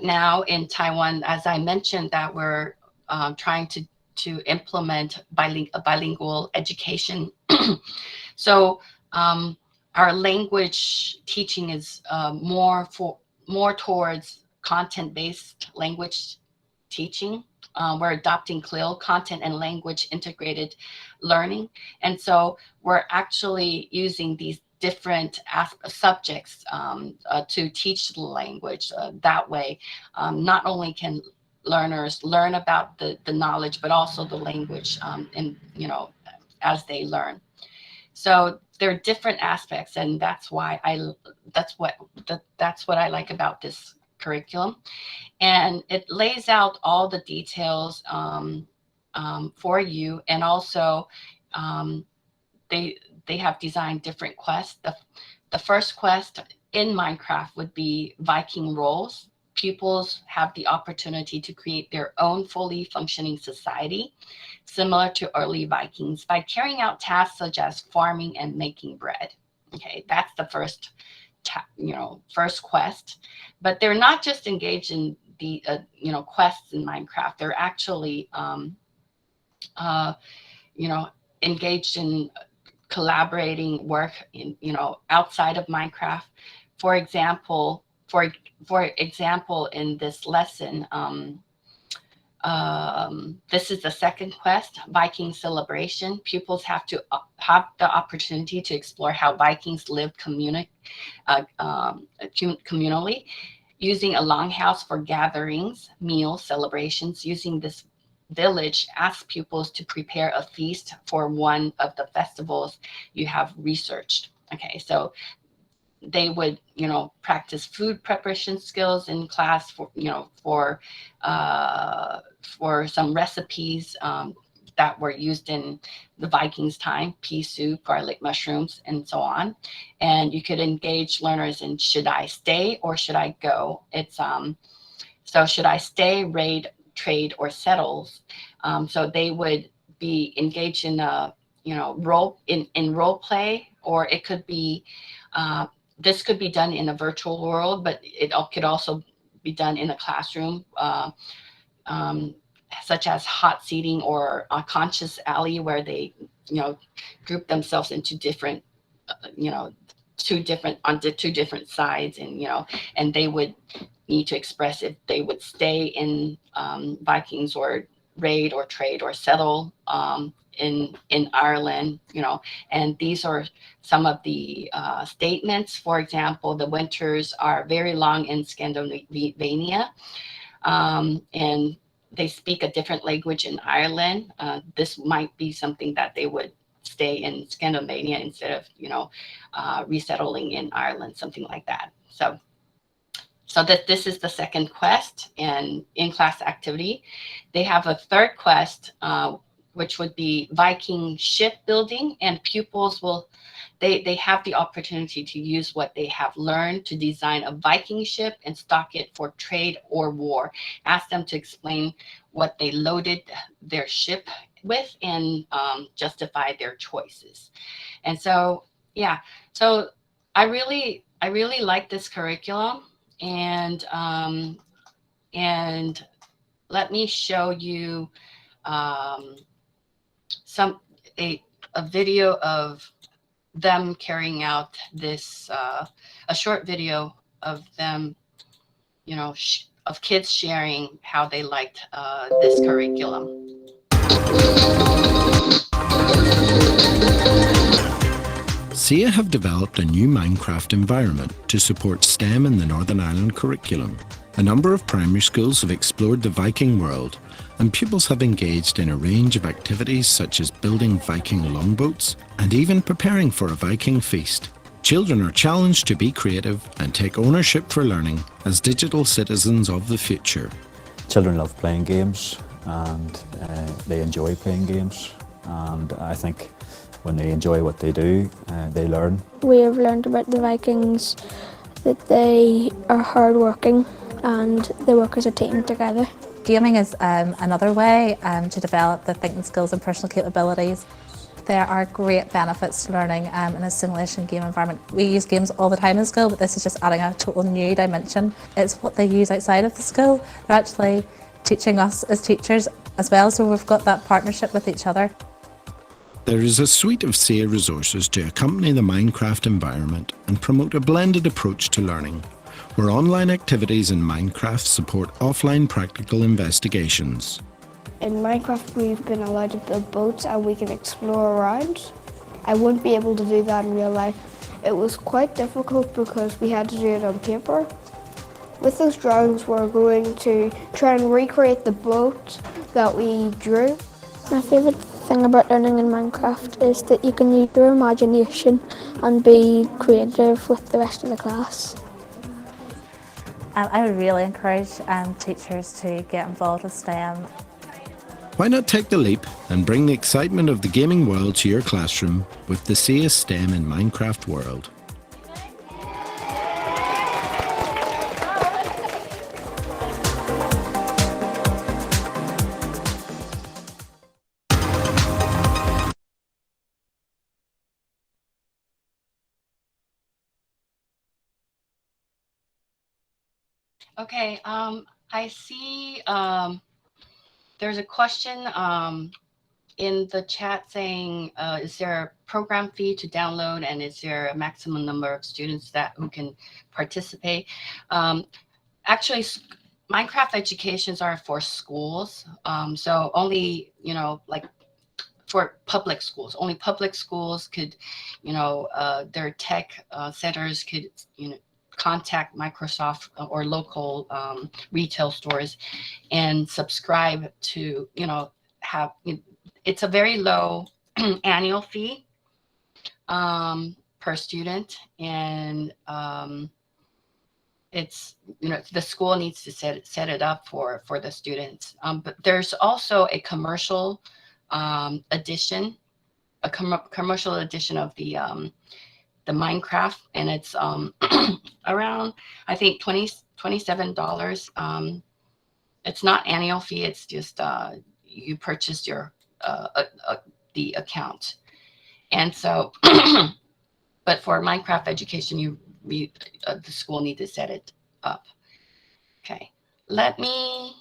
now in Taiwan, as I mentioned, that we're trying to implement bilingual education. So our language teaching is more towards content-based language teaching. We're adopting CLIL, content and language integrated learning. And so we're actually using these different subjects to teach the language. That way, not only can learners learn about the knowledge, but also the language as they learn. So there are different aspects, and that's what I like about this curriculum. And it lays out all the details for you, and also they have designed different quests. The first quest in Minecraft would be Viking roles. Pupils have the opportunity to create their own fully functioning society, similar to early Vikings, by carrying out tasks such as farming and making bread. Okay, that's the first quest. But they're not just engaged in the quests in Minecraft. They're actually engaged in collaborating work in outside of Minecraft. For example, in this lesson, this is the second quest, Viking celebration. Pupils have to have the opportunity to explore how Vikings lived communally, using a longhouse for gatherings, meals, celebrations, using this village as pupils to prepare a feast for one of the festivals you have researched. Okay, so they would, practice food preparation skills in class for some recipes that were used in the Vikings' time: pea soup, garlic mushrooms, and so on. And you could engage learners in should I stay or should I go? It's so should I stay, raid, trade, or settles? So they would be engaged in a role role play, or it could be this could be done in a virtual world, but it could also be done in a classroom, such as hot seating or a conscious alley, where they, group themselves into different, two different sides, and they would need to express if they would stay in Vikings or raid or trade or settle in Ireland, and these are some of the statements. For example, the winters are very long in Scandinavia, and they speak a different language in Ireland. This might be something that they would stay in Scandinavia instead of, resettling in Ireland, something like that. So that this is the second quest and in-class activity. They have a third quest, which would be Viking shipbuilding, and pupils they have the opportunity to use what they have learned to design a Viking ship and stock it for trade or war. Ask them to explain what they loaded their ship with and justify their choices. And so, yeah, so I really like this curriculum, and let me show you a video of them carrying out this, a short video of them, of kids sharing how they liked this curriculum. SIA have developed a new Minecraft environment to support STEM in the Northern Ireland curriculum. A number of primary schools have explored the Viking world, and pupils have engaged in a range of activities such as building Viking longboats and even preparing for a Viking feast. Children are challenged to be creative and take ownership for learning as digital citizens of the future. Children love playing games, and they enjoy playing games, and I think when they enjoy what they do, they learn. We have learned about the Vikings, that they are hardworking and they work as a team together. Gaming is another way to develop the thinking skills and personal capabilities. There are great benefits to learning in a simulation game environment. We use games all the time in school, but this is just adding a total new dimension. It's what they use outside of the school. They're actually teaching us as teachers as well, so we've got that partnership with each other. There is a suite of SIA resources to accompany the Minecraft environment and promote a blended approach to learning, where online activities in Minecraft support offline practical investigations. In Minecraft, we've been allowed to build boats and we can explore around. I wouldn't be able to do that in real life. It was quite difficult because we had to do it on paper. With those drawings, we're going to try and recreate the boat that we drew. My favourite thing about learning in Minecraft is that you can use your imagination and be creative with the rest of the class. I would really encourage teachers to get involved with STEM. Why not take the leap and bring the excitement of the gaming world to your classroom with the SIA STEM in Minecraft world? Okay, I see there's a question in the chat saying, is there a program fee to download, and is there a maximum number of students who can participate? Actually, Minecraft educations are for schools, so only, like for public schools. Only public schools could, their tech centers could, contact Microsoft or local retail stores and subscribe to, have, it's a very low annual fee per student. And it's, the school needs to set it up for the students. But there's also a commercial edition, commercial edition of the Minecraft, and it's around, I think, $27. It's not annual fee. It's just you purchase your the account, and so, but for Minecraft education, the school need to set it up. Okay, let me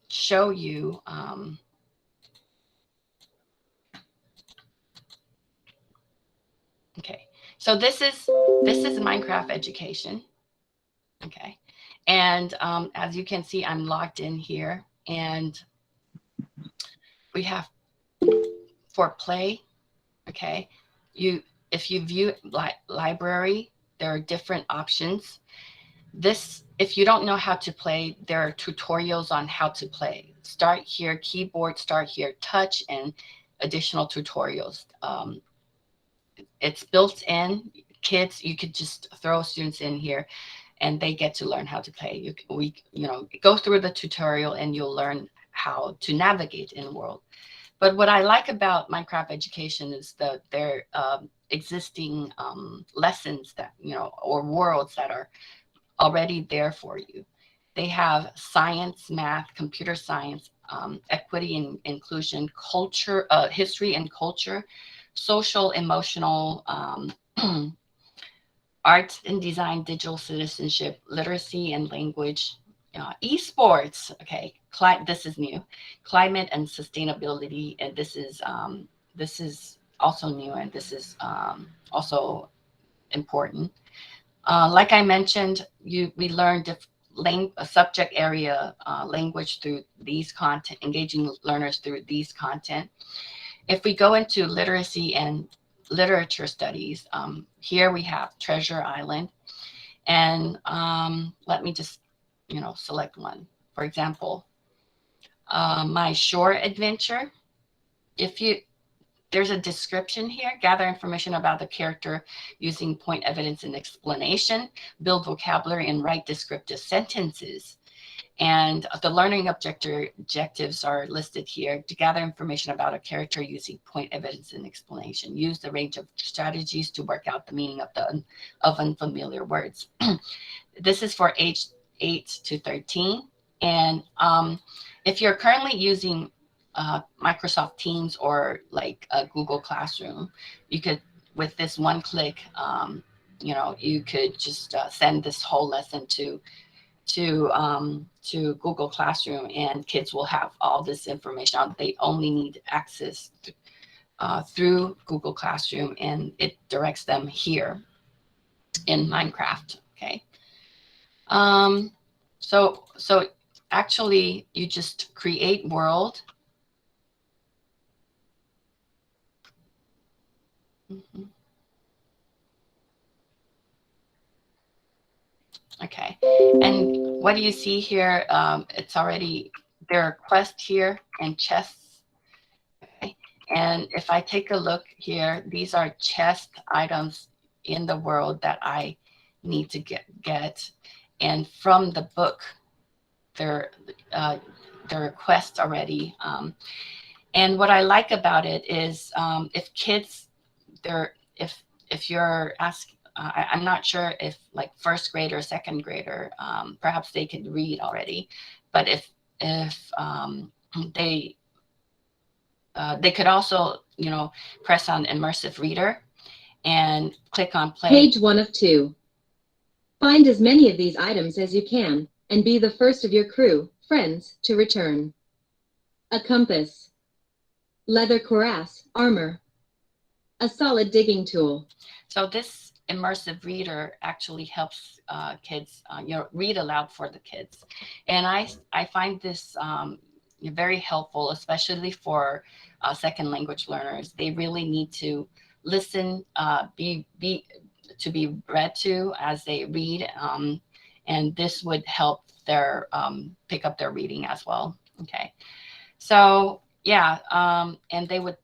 show you. Okay, so this is Minecraft education. Okay, and as you can see, I'm logged in here, and we have for play. Okay, if you view library, there are different options. If you don't know how to play, there are tutorials on how to play. Start here, keyboard, start here, touch, and additional tutorials. It's built in. Kids, you could just throw students in here and they get to learn how to play. Go through the tutorial and you'll learn how to navigate in the world. But what I like about Minecraft education is their existing lessons that, or worlds that are already there for you. They have science, math, computer science, equity and inclusion, culture, history and culture, social, emotional, art and design, digital citizenship, literacy and language, esports. Okay, this is new. Climate and sustainability, and this is also new, and this is also important. Like I mentioned, we learned a subject area language through these content, engaging learners through these content. If we go into literacy and literature studies, here we have Treasure Island. And let me just, select one. For example, My Shore Adventure. There's a description here. Gather information about the character using point, evidence, and explanation. Build vocabulary and write descriptive sentences. And the learning objectives are listed here. To gather information about a character using point, evidence, and explanation. Use the range of strategies to work out the meaning of unfamiliar words. This is for age 8 to 13. And if you're currently using Microsoft Teams or like a Google Classroom, you could, with this one click, you could just send this whole lesson to Google Classroom, and kids will have all this information. They only need access through Google Classroom, and it directs them here in Minecraft. Okay. So actually, you just create world. Okay, and what do you see here? It's already, there are quests here and chests. Okay, and if I take a look here, these are chest items in the world that I need to get. And from the book, there are quests already. And what I like about it is if kids, if you're asking, I'm not sure if like first grade or second grader, perhaps they could read already, but if they could also, press on immersive reader and click on play. Page 1 of 2. Find as many of these items as you can and be the first of your crew, friends, to return. A compass, leather cuirass, armor, a solid digging tool. So this immersive reader actually helps kids, read aloud for the kids. And I find this very helpful, especially for second language learners. They really need to listen, to be read to as they read, and this would help their pick up their reading as well. Okay, so yeah, and they would,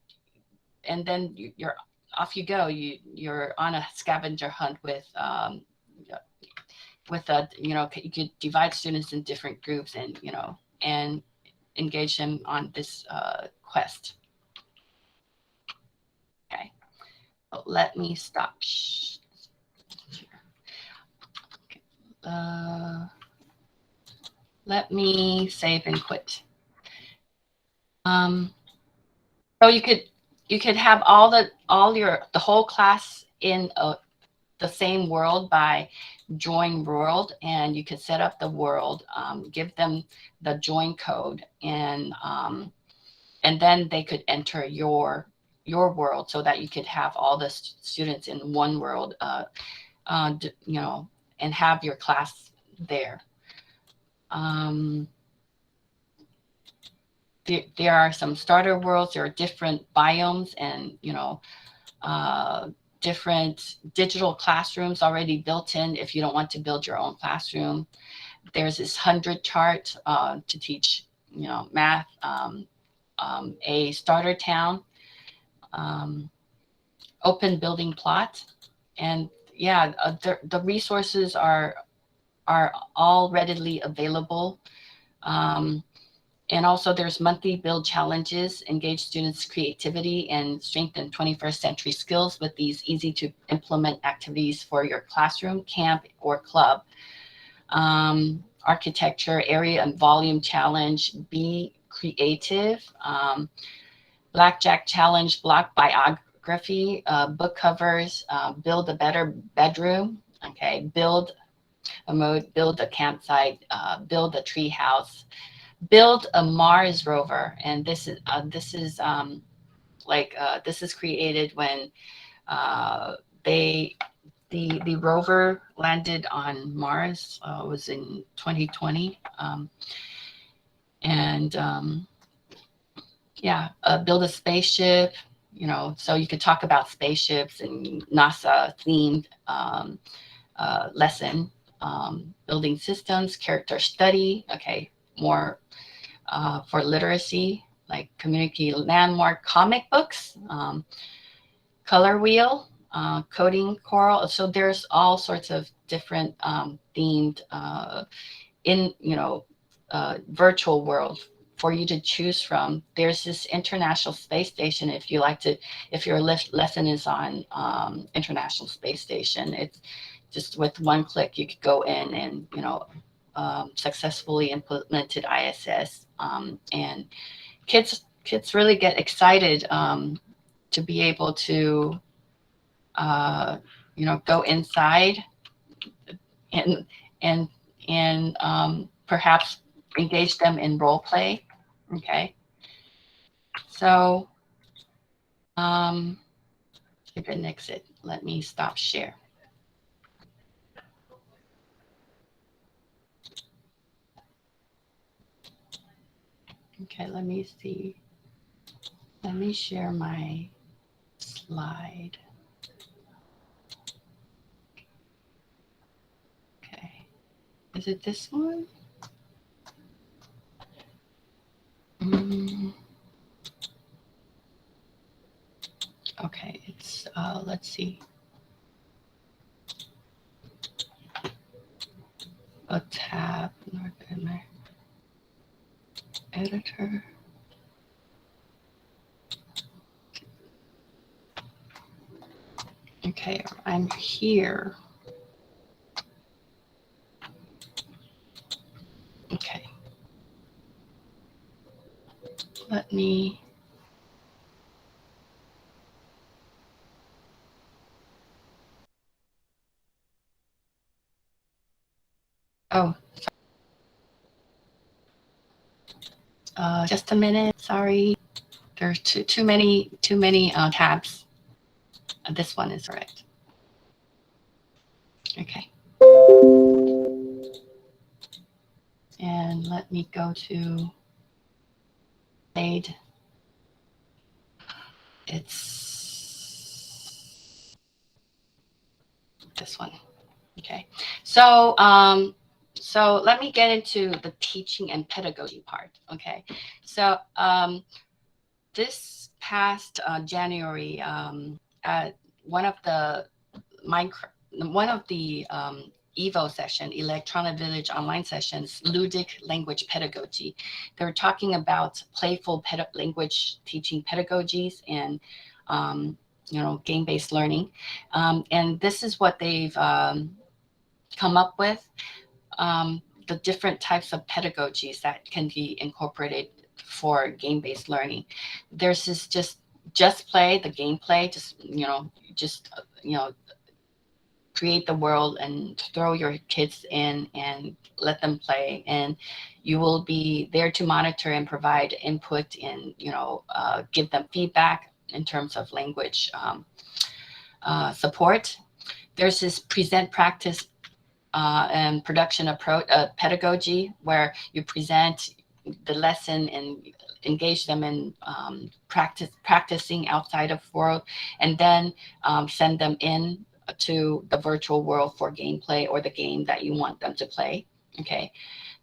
and then you're off you go. You're on a scavenger hunt with a, you could divide students in different groups, and and engage them on this quest. Okay, so let me stop. Let me save and quit. So you could have the whole class in the same world by join world, and you could set up the world, give them the join code, and then they could enter your world, so that you could have all the students in one world, and have your class there. There are some starter worlds. There are different biomes, and different digital classrooms already built in if you don't want to build your own classroom. There's this 100 chart to teach math, a starter town, open building plot, and yeah, the resources are all readily available. And also there's monthly build challenges, engage students' creativity and strengthen 21st century skills with these easy to implement activities for your classroom, camp, or club. Architecture, area and volume challenge, be creative. Blackjack challenge, block biography, book covers, build a better bedroom. Okay, build a mode, build a campsite, build a tree house, build a Mars rover. And this is this is created when the rover landed on Mars, was in 2020. Yeah, build a spaceship, so you could talk about spaceships and NASA themed lesson. Building systems, character study, okay, more for literacy, like community landmark, comic books, color wheel, coding coral. So there's all sorts of different themed virtual world for you to choose from. There's this International Space Station. If your lesson is on International Space Station, it's just with one click you could go in and successfully implemented ISS, and kids really get excited to be able to go inside and perhaps engage them in role play. Okay, so give it an exit. Let me stop share. Okay, let me see. Let me share my slide. Okay, is it this one? Okay, it's let's see. A tab, editor. Okay, I'm here. Okay. Let me. Oh. Just a minute. Sorry. There's too many tabs. This one is correct. Okay. And let me go to It's this one. Okay. So so let me get into the teaching and pedagogy part. Okay. So this past January, at one of the EVO session, Electronic Village online sessions, Ludic Language Pedagogy. They were talking about playful language teaching pedagogies and, game-based learning. And this is what they've come up with, the different types of pedagogies that can be incorporated for game-based learning. There's this just play, the gameplay, just create the world and throw your kids in and let them play, and you will be there to monitor and provide input and give them feedback in terms of language support. There's this present, practice, and production approach pedagogy, where you present the lesson and engage them in practicing outside of world, and then send them in to the virtual world for gameplay or the game that you want them to play. Okay.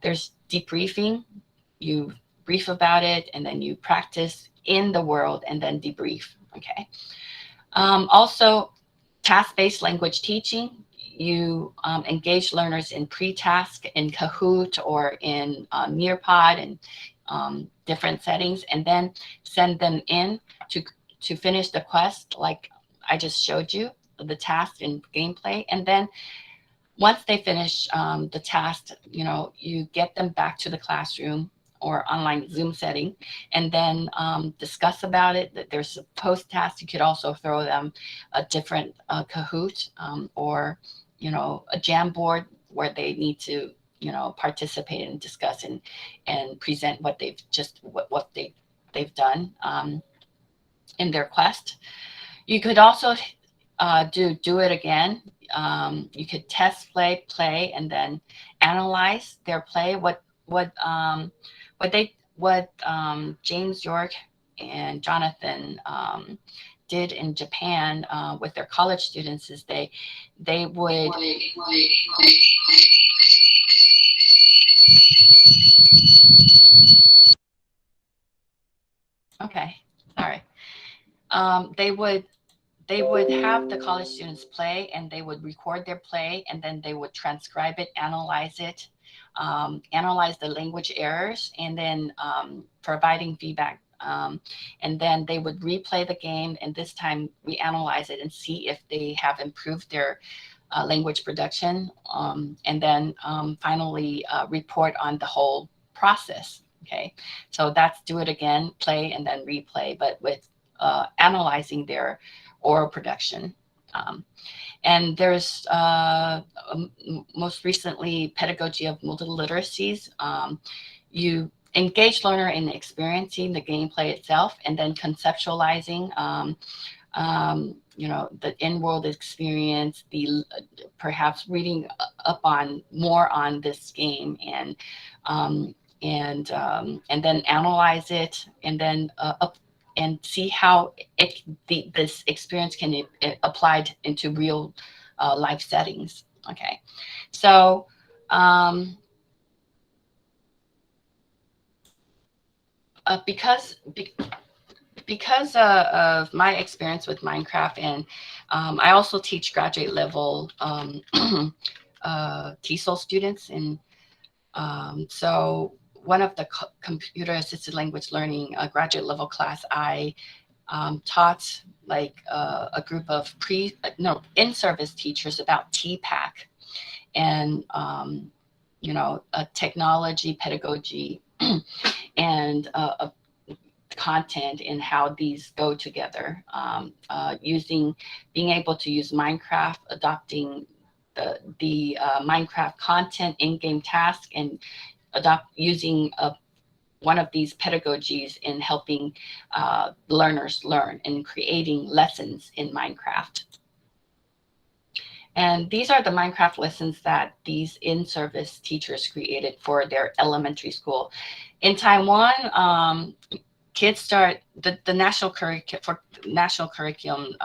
There's debriefing. You brief about it and then you practice in the world and then debrief. Okay. Also, task-based language teaching. You engage learners in pre-task, in Kahoot, or in Nearpod, and different settings, and then send them in to finish the quest, like I just showed you, the task and gameplay. And then once they finish the task, you get them back to the classroom or online Zoom setting, and then discuss about it. That there's a post-task. You could also throw them a different Kahoot or a Jamboard where they need to participate and discuss and present what they've they've done in their quest. You could also do it again. You could test play, and then analyze their play. What James York and Jonathan did in Japan with their college students is they would okay, sorry. They would have the college students play, and they would record their play, and then they would transcribe it, analyze it, analyze the language errors, and then providing feedback. And then they would replay the game, and this time we analyze it and see if they have improved their language production, and then finally report on the whole process. Okay, so that's do it again, play, and then replay, but with analyzing their oral production. And there's most recently pedagogy of multiliteracies. You engage learner in experiencing the gameplay itself, and then conceptualizing the in-world experience, the perhaps reading up on more on this game, and then analyze it, and then and see how this experience can be applied into real life settings. Okay, so because of my experience with Minecraft, and I also teach graduate level TESOL students, and so one of the computer assisted language learning graduate level class, I taught like a group of in-service teachers about TPAC and a technology, pedagogy, and content, and how these go together, being able to use Minecraft, adopting the Minecraft content, in-game task, and using one of these pedagogies in helping learners learn and creating lessons in Minecraft. And these are the Minecraft lessons that these in-service teachers created for their elementary school. In Taiwan, kids start the national curriculum.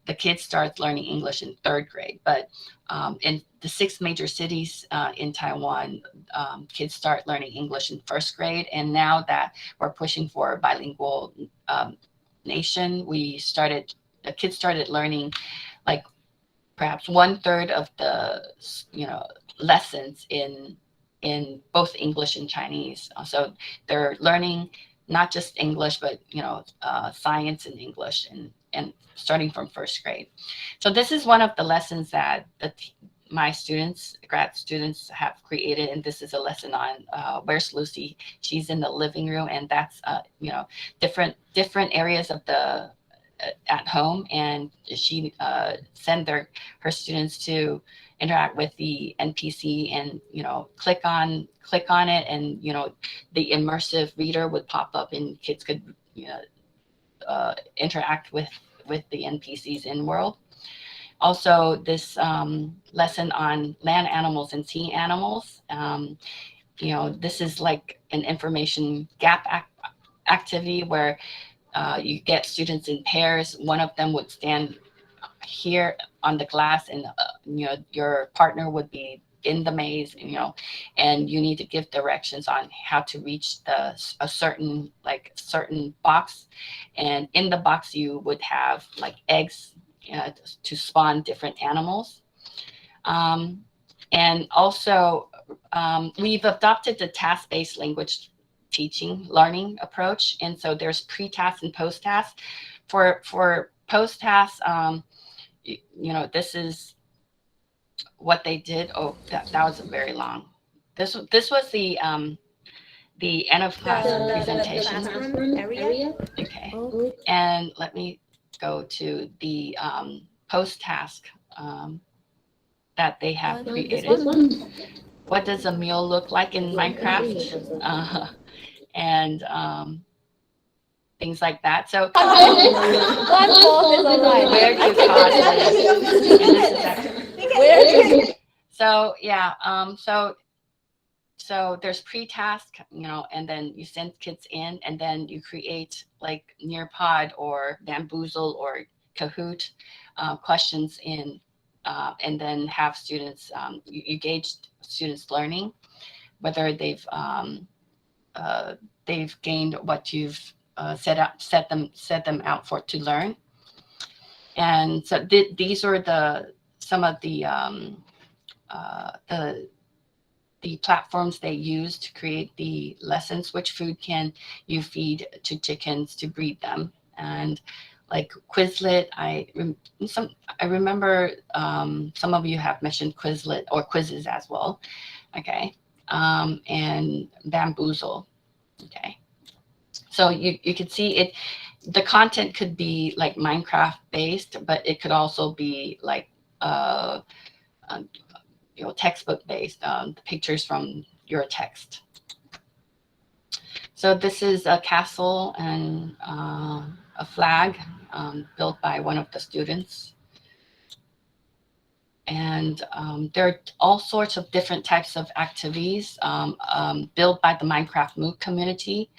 The kids start learning English in 3rd grade, but in the 6 major cities in Taiwan, kids start learning English in 1st grade. And now that we're pushing for a bilingual nation, the kids started learning like perhaps 1/3 of the lessons in both English and Chinese. So they're learning not just English, but science and English, and starting from 1st grade. So this is one of the lessons that my students, grad students, have created, and this is a lesson on where's Lucy. She's in the living room, and that's different areas of the at home, and she send her students to interact with the NPC, and click on it, and the immersive reader would pop up, and kids could interact with the NPCs in world. Also, this lesson on land animals and sea animals. This is like an information gap activity where you get students in pairs. One of them would stand here on the glass, and your partner would be in the maze, and you need to give directions on how to reach a certain box, and in the box you would have like eggs to spawn different animals. And also we've adopted the task-based language learning approach, and so there's pre-task and post-task. For post-task, this is what they did. Oh, that was very long. This was the end of class presentation. Area. Okay, and let me go to the post-task that they have created. What does a meal look like in Minecraft? And things like that. So where do you pause? So yeah, so there's pre-task, and then you send kids in, and then you create like Nearpod or Bamboozle or Kahoot questions in, and then have students, you gauge students' learning, whether they've gained what you've set them out for to learn. And so these are some of the platforms they use to create the lessons. Which food can you feed to chickens to breed them? And like Quizlet, I remember some of you have mentioned Quizlet or quizzes as well. Okay, and Bamboozle. Okay, so you can see it. The content could be like Minecraft based, but it could also be like textbook based, the pictures from your text. So this is a castle and a flag built by one of the students. And there are all sorts of different types of activities built by the Minecraft MOOC community.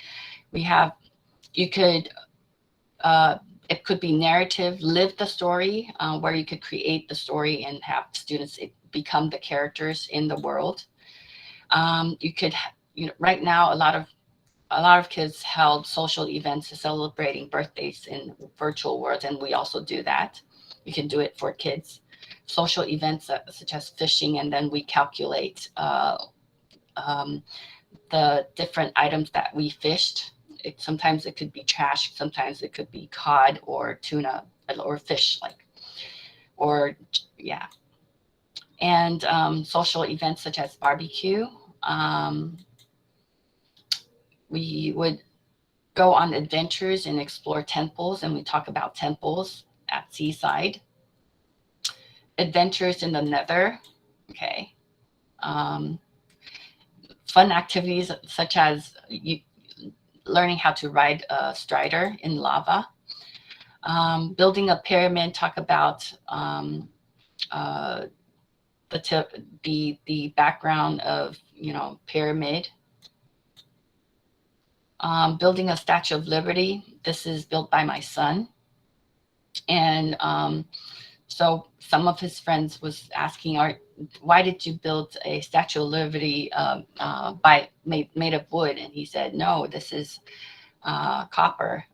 It could be narrative, live the story, where you could create the story and have students become the characters in the world. You could, right now, a lot of kids held social events celebrating birthdays in virtual worlds, and we also do that. You can do it for kids. Social events such as fishing, and then we calculate the different items that we fished. Sometimes it could be trash, sometimes it could be cod or tuna or fish, and social events such as barbecue. We would go on adventures and explore temples, and we talk about temples at Seaside. Adventures in the Nether. Okay. Fun activities such as learning how to ride a strider in lava. Building a pyramid, talk about the background of pyramid. building a Statue of Liberty. This is built by my son. And so some of his friends was asking, why did you build a Statue of Liberty made of wood? And he said, no, this is copper.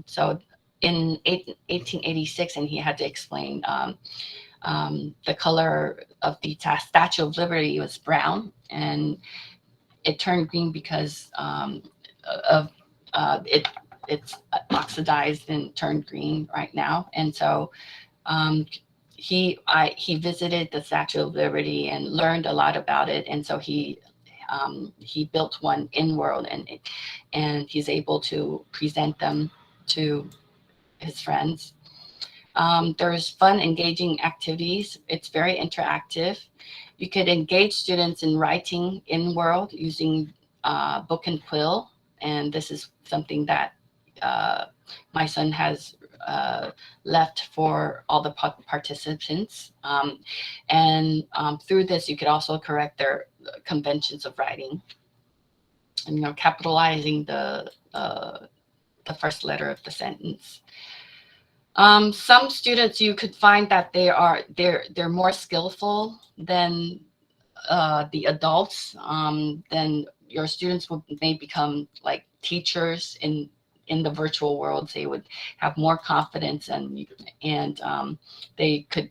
So in 1886, and he had to explain the color of the Statue of Liberty was brown, and it turned green because it's oxidized and turned green right now. And so he visited the Statue of Liberty and learned a lot about it, and so he built one in world, and he's able to present them to his friends. There's fun, engaging activities. It's very interactive. You could engage students in writing in world using book and quill, and this is something that my son has left for all the participants. Through this, you could also correct their conventions of writing, and capitalizing the first letter of the sentence. Some students, you could find that they're more skillful than the adults. Then your students may become like teachers in the virtual world. They would have more confidence, and they could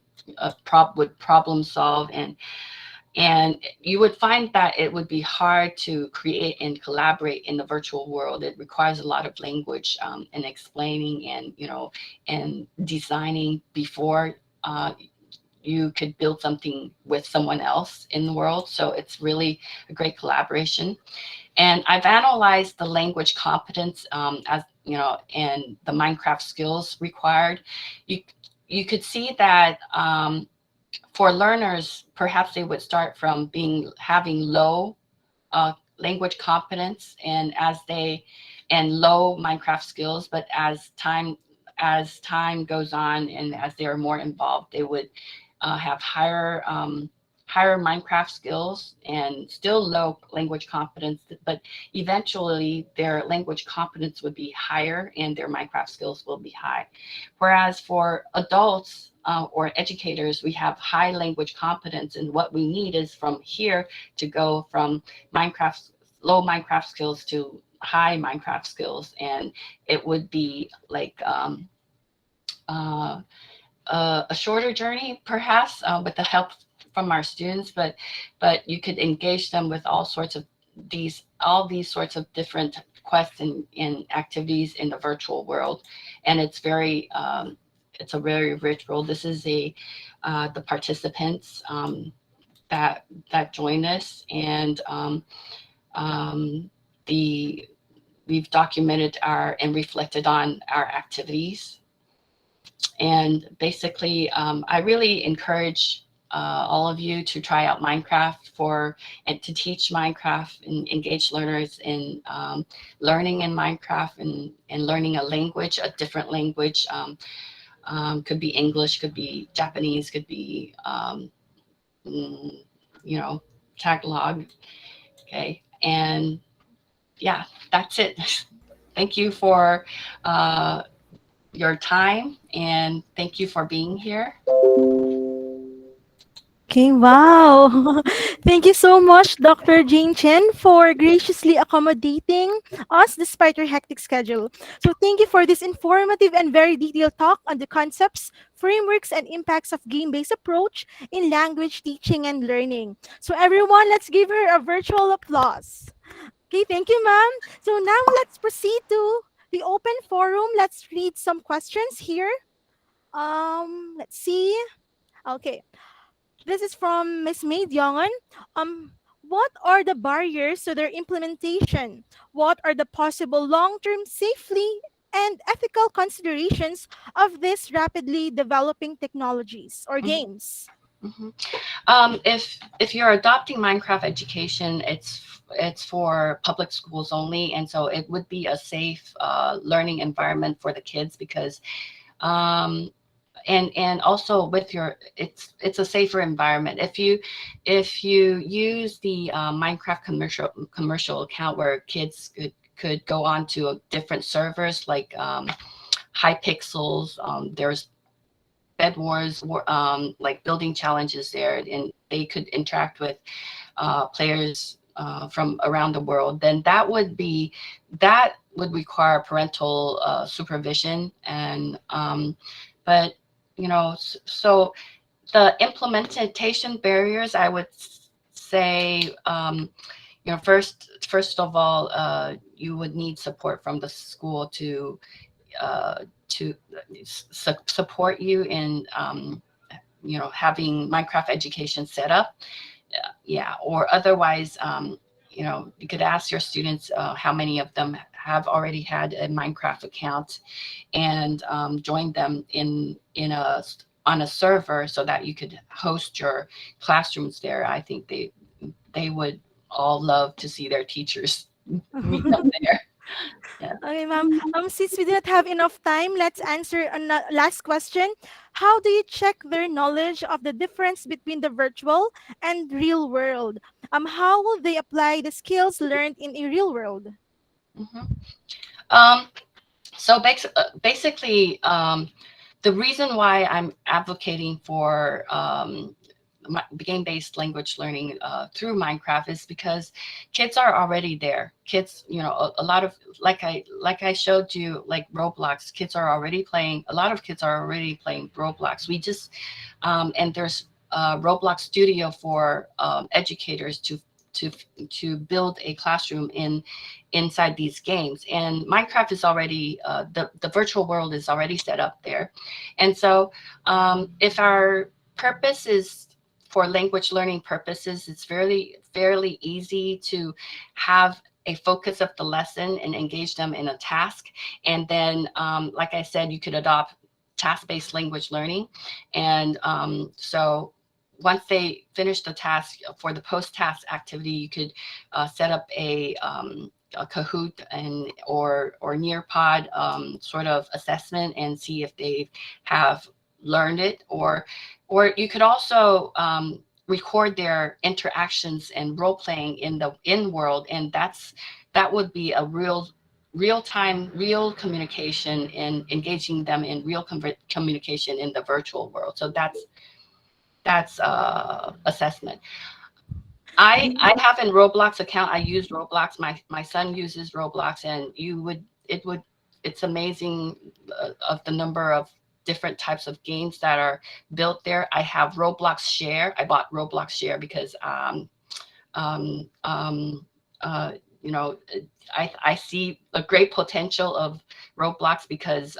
problem solve, and you would find that it would be hard to create and collaborate in the virtual world. It requires a lot of language and explaining and designing before you could build something with someone else in the world. So it's really a great collaboration. And I've analyzed the language competence and the Minecraft skills required. You could see that for learners, perhaps they would start from having low language competence and low Minecraft skills, but as time goes on and as they are more involved, they would have higher Minecraft skills and still low language competence, but eventually their language competence would be higher and their Minecraft skills will be high. Whereas for adults or educators, we have high language competence, and what we need is from here to go from low Minecraft skills to high Minecraft skills, and it would be like a shorter journey, perhaps, with the help from our students, but you could engage them with all these sorts of different quests and activities in the virtual world, and it's a very rich world. This is the participants that join us, and we've documented and reflected on our activities. And basically, I really encourage all of you to try out Minecraft and to teach Minecraft and engage learners in learning in Minecraft and learning a different language. Could be English, could be Japanese, could be Tagalog. Okay, and yeah, that's it. Thank you for your time, and thank you for being here. Okay, wow. Thank you so much, Dr. Jane Chen, for graciously accommodating us despite your hectic schedule. So thank you for this informative and very detailed talk on the concepts, frameworks, and impacts of game-based approach in language teaching and learning. So everyone, let's give her a virtual applause. Okay, thank you, ma'am. So now let's proceed to the open forum. Let's read some questions here. Let's see. Okay. This is from Ms. May Diongan. What are the barriers to their implementation? What are the possible long-term safety and ethical considerations of these rapidly developing technologies or games? Mm-hmm. If you're adopting Minecraft education, it's for public schools only, and so it would be a safe learning environment for the kids because. And also with it's a safer environment. If you use the Minecraft commercial account where kids could go on to different servers like Hypixels. There's Bed Wars, like building challenges there, and they could interact with players from around the world. Then that would require parental supervision. And but so the implementation barriers, I would say, first of all, you would need support from the school to support you in having Minecraft education set up. Or otherwise, you could ask your students how many of them have already had a Minecraft account, and join them on a server so that you could host your classrooms there. I think they would all love to see their teachers meet them there. Yeah. Okay, ma'am. Since we do not have enough time, let's answer a last question. How do you check their knowledge of the difference between the virtual and real world? How will they apply the skills learned in a real world? So basically, the reason why I'm advocating for game-based language learning through Minecraft is because kids are already there. Kids, a lot of, like I showed you, like Roblox, a lot of kids are already playing Roblox. We just, and there's a Roblox Studio for educators to build a classroom inside these games. And Minecraft is already, the virtual world is already set up there. And so if our purpose is for language learning purposes, it's fairly easy to have a focus of the lesson and engage them in a task. And then, like I said, you could adopt task-based language learning. And so once they finish the task, for the post-task activity, you could set up a Kahoot or Nearpod sort of assessment and see if they have learned it, or you could also record their interactions and role playing in world, and that would be a real-time communication and engaging them in real communication in the virtual world. So that's assessment. I have a Roblox account. I use Roblox. My son uses Roblox, and it's amazing of the number of different types of games that are built there. I have Roblox Share. I bought Roblox Share because I see a great potential of Roblox because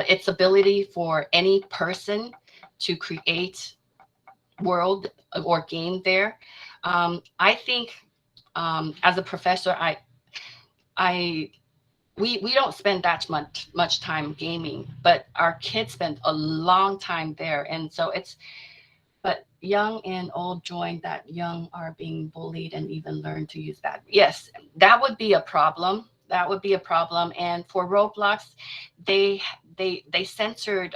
its ability for any person to create world or game there. I think as a professor, we don't spend that much time gaming, but our kids spend a long time there. And so but young and old join that. Young are being bullied and even learn to use that. Yes, that would be a problem. And for Roblox, they censored,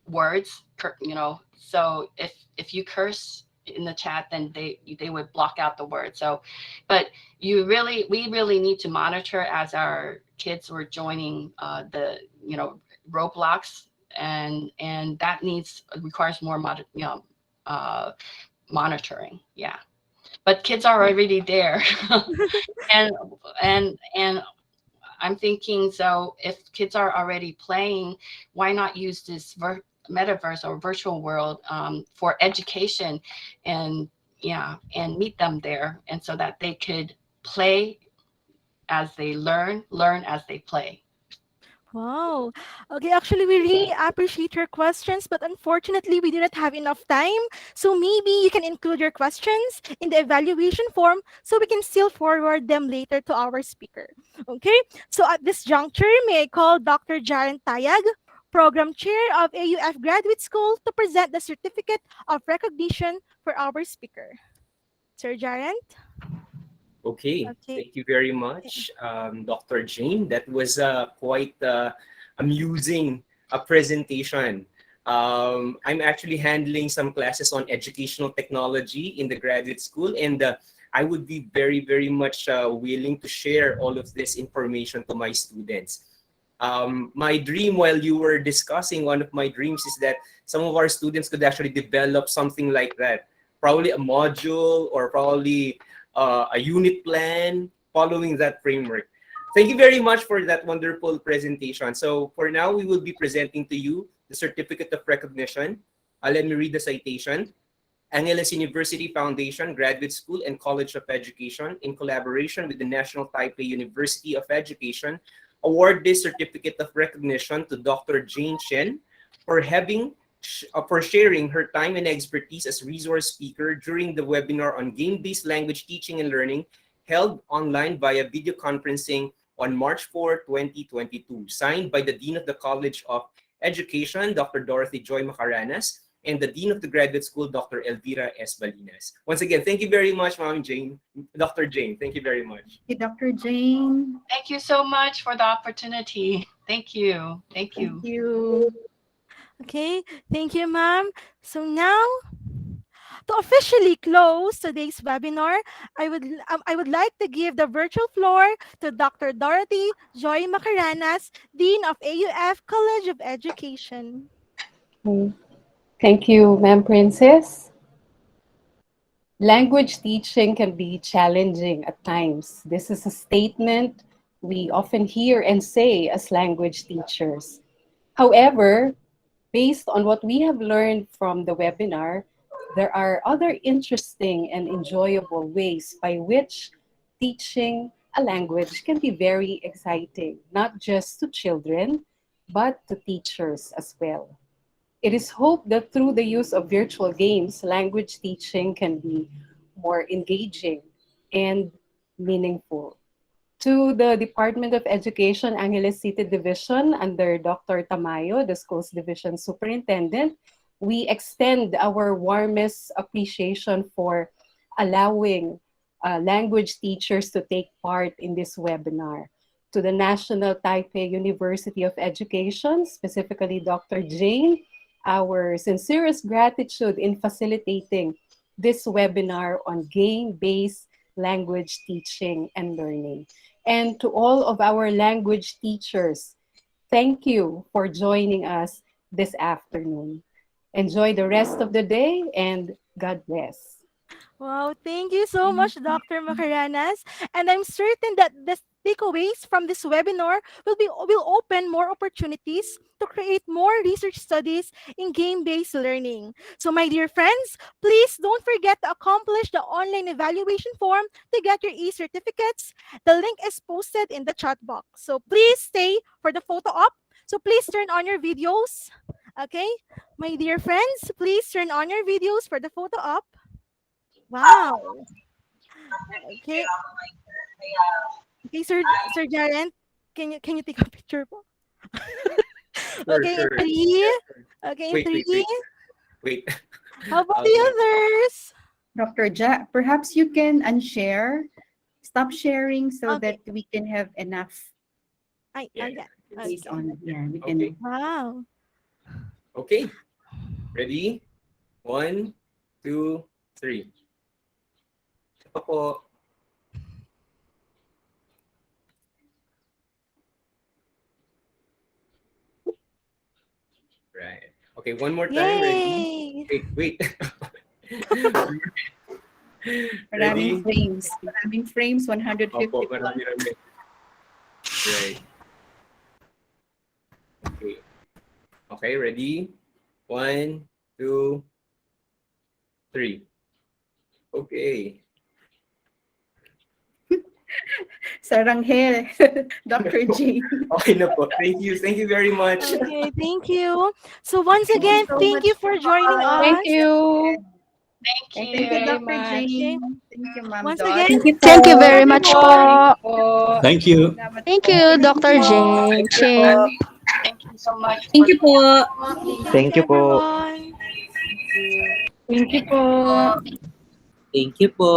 words, so if you curse in the chat, then they would block out the word. So, but we really need to monitor as our kids were joining the Roblox, and that requires more monitoring. Yeah, but kids are already there, and I'm thinking, so if kids are already playing, why not use this metaverse or virtual world for education, and meet them there, and so that they could play as they learn as they play. Wow. Okay, actually, we really appreciate your questions, but unfortunately, we do not have enough time. So maybe you can include your questions in the evaluation form so we can still forward them later to our speaker. Okay, so at this juncture, may I call Dr. Jaren Tayag, Program Chair of AUF Graduate School, to present the Certificate of Recognition for our speaker. Sir Jaren? Okay, thank you very much, Dr. Jane. That was quite amusing presentation. I'm actually handling some classes on educational technology in the graduate school, and I would be very, very much willing to share all of this information to my students. My dream while you were discussing, one of my dreams is that some of our students could actually develop something like that, probably a module or probably a unit plan following that framework. Thank you very much for that wonderful presentation. So for now, we will be presenting to you the Certificate of Recognition. Let me read the citation. Angeles University Foundation, Graduate School and College of Education, in collaboration with the National Taipei University of Education, award this Certificate of Recognition to Dr. Jane Chen for sharing her time and expertise as resource speaker during the webinar on game-based language teaching and learning held online via video conferencing on March 4, 2022, signed by the Dean of the College of Education, Dr. Dorothy Joy Macaranas, and the Dean of the Graduate School, Dr. Elvira S. Balinas. Once again, thank you very much, Ma'am Jane. Dr. Jane, thank you very much. Thank you, Dr. Jane. Thank you so much for the opportunity. Thank you. Thank you. Thank you. Okay, thank you, ma'am. So now, to officially close today's webinar, I would like to give the virtual floor to Dr. Dorothy Joy Macaranas, Dean of AUF College of Education. Thank you, Ma'am Princess. Language teaching can be challenging at times. This is a statement we often hear and say as language teachers. However, based on what we have learned from the webinar, there are other interesting and enjoyable ways by which teaching a language can be very exciting, not just to children, but to teachers as well. It is hoped that through the use of virtual games, language teaching can be more engaging and meaningful. To the Department of Education Angeles City Division under Dr. Tamayo, the Schools Division Superintendent, we extend our warmest appreciation for allowing language teachers to take part in this webinar. To the National Taipei University of Education, specifically Dr. Jane, our sincerest gratitude in facilitating this webinar on game-based language teaching and learning. And to all of our language teachers, thank you for joining us this afternoon. Enjoy the rest of the day and God bless. Wow, thank you so much, Dr. Macaranas. And I'm certain that the takeaways from this webinar will open more opportunities to create more research studies in game-based learning. So my dear friends, please don't forget to accomplish the online evaluation form to get your e-certificates. The link is posted in the chat box. So please stay for the photo op. So please turn on your videos. Okay, my dear friends, please turn on your videos for the photo op. Wow. Okay. Okay, Sir Jaren, can you take a picture po? Okay, Sure. in three. Okay, in three. Wait. How about the others? Dr. Ja, perhaps you can unshare, stop sharing so that we can have enough Yeah. space Okay. on. Yeah, we can. Okay. Wow. Okay. Ready? 1, 2, 3. Ito po. Right. Okay, one more time. Ready? Yay! Wait. Maraming Ready? frames. Maraming frames, 150. Opo, marami. Right. Okay. Okay, ready? 1, 2, 3. Okay. Saranghae, Dr. Jane. Okay na po. Thank you. Thank you very much. Okay, thank you. So once again, thank you for joining us. Thank you. Thank Thank you you, very Dr. much. Jane. Thank you, Ma'am Once Dot. again, Thank you very much po. Thank you. Thank you, Dr. Jane Chen. Thank you so much. Thank you po. Thank you po. everyone. Thank you po. Thank you po.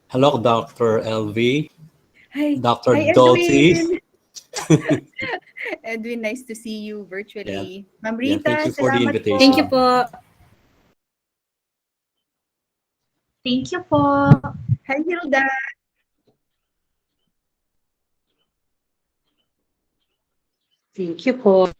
Hello, Dr. LV. Hi. Dr. Hi, Dolce. Edwin. Edwin, nice to see you virtually. Ma'am Yeah, Rita, thank you for the salamat invitation. po. Thank you po. Thank you po. Hi, Hilda. Thank you po.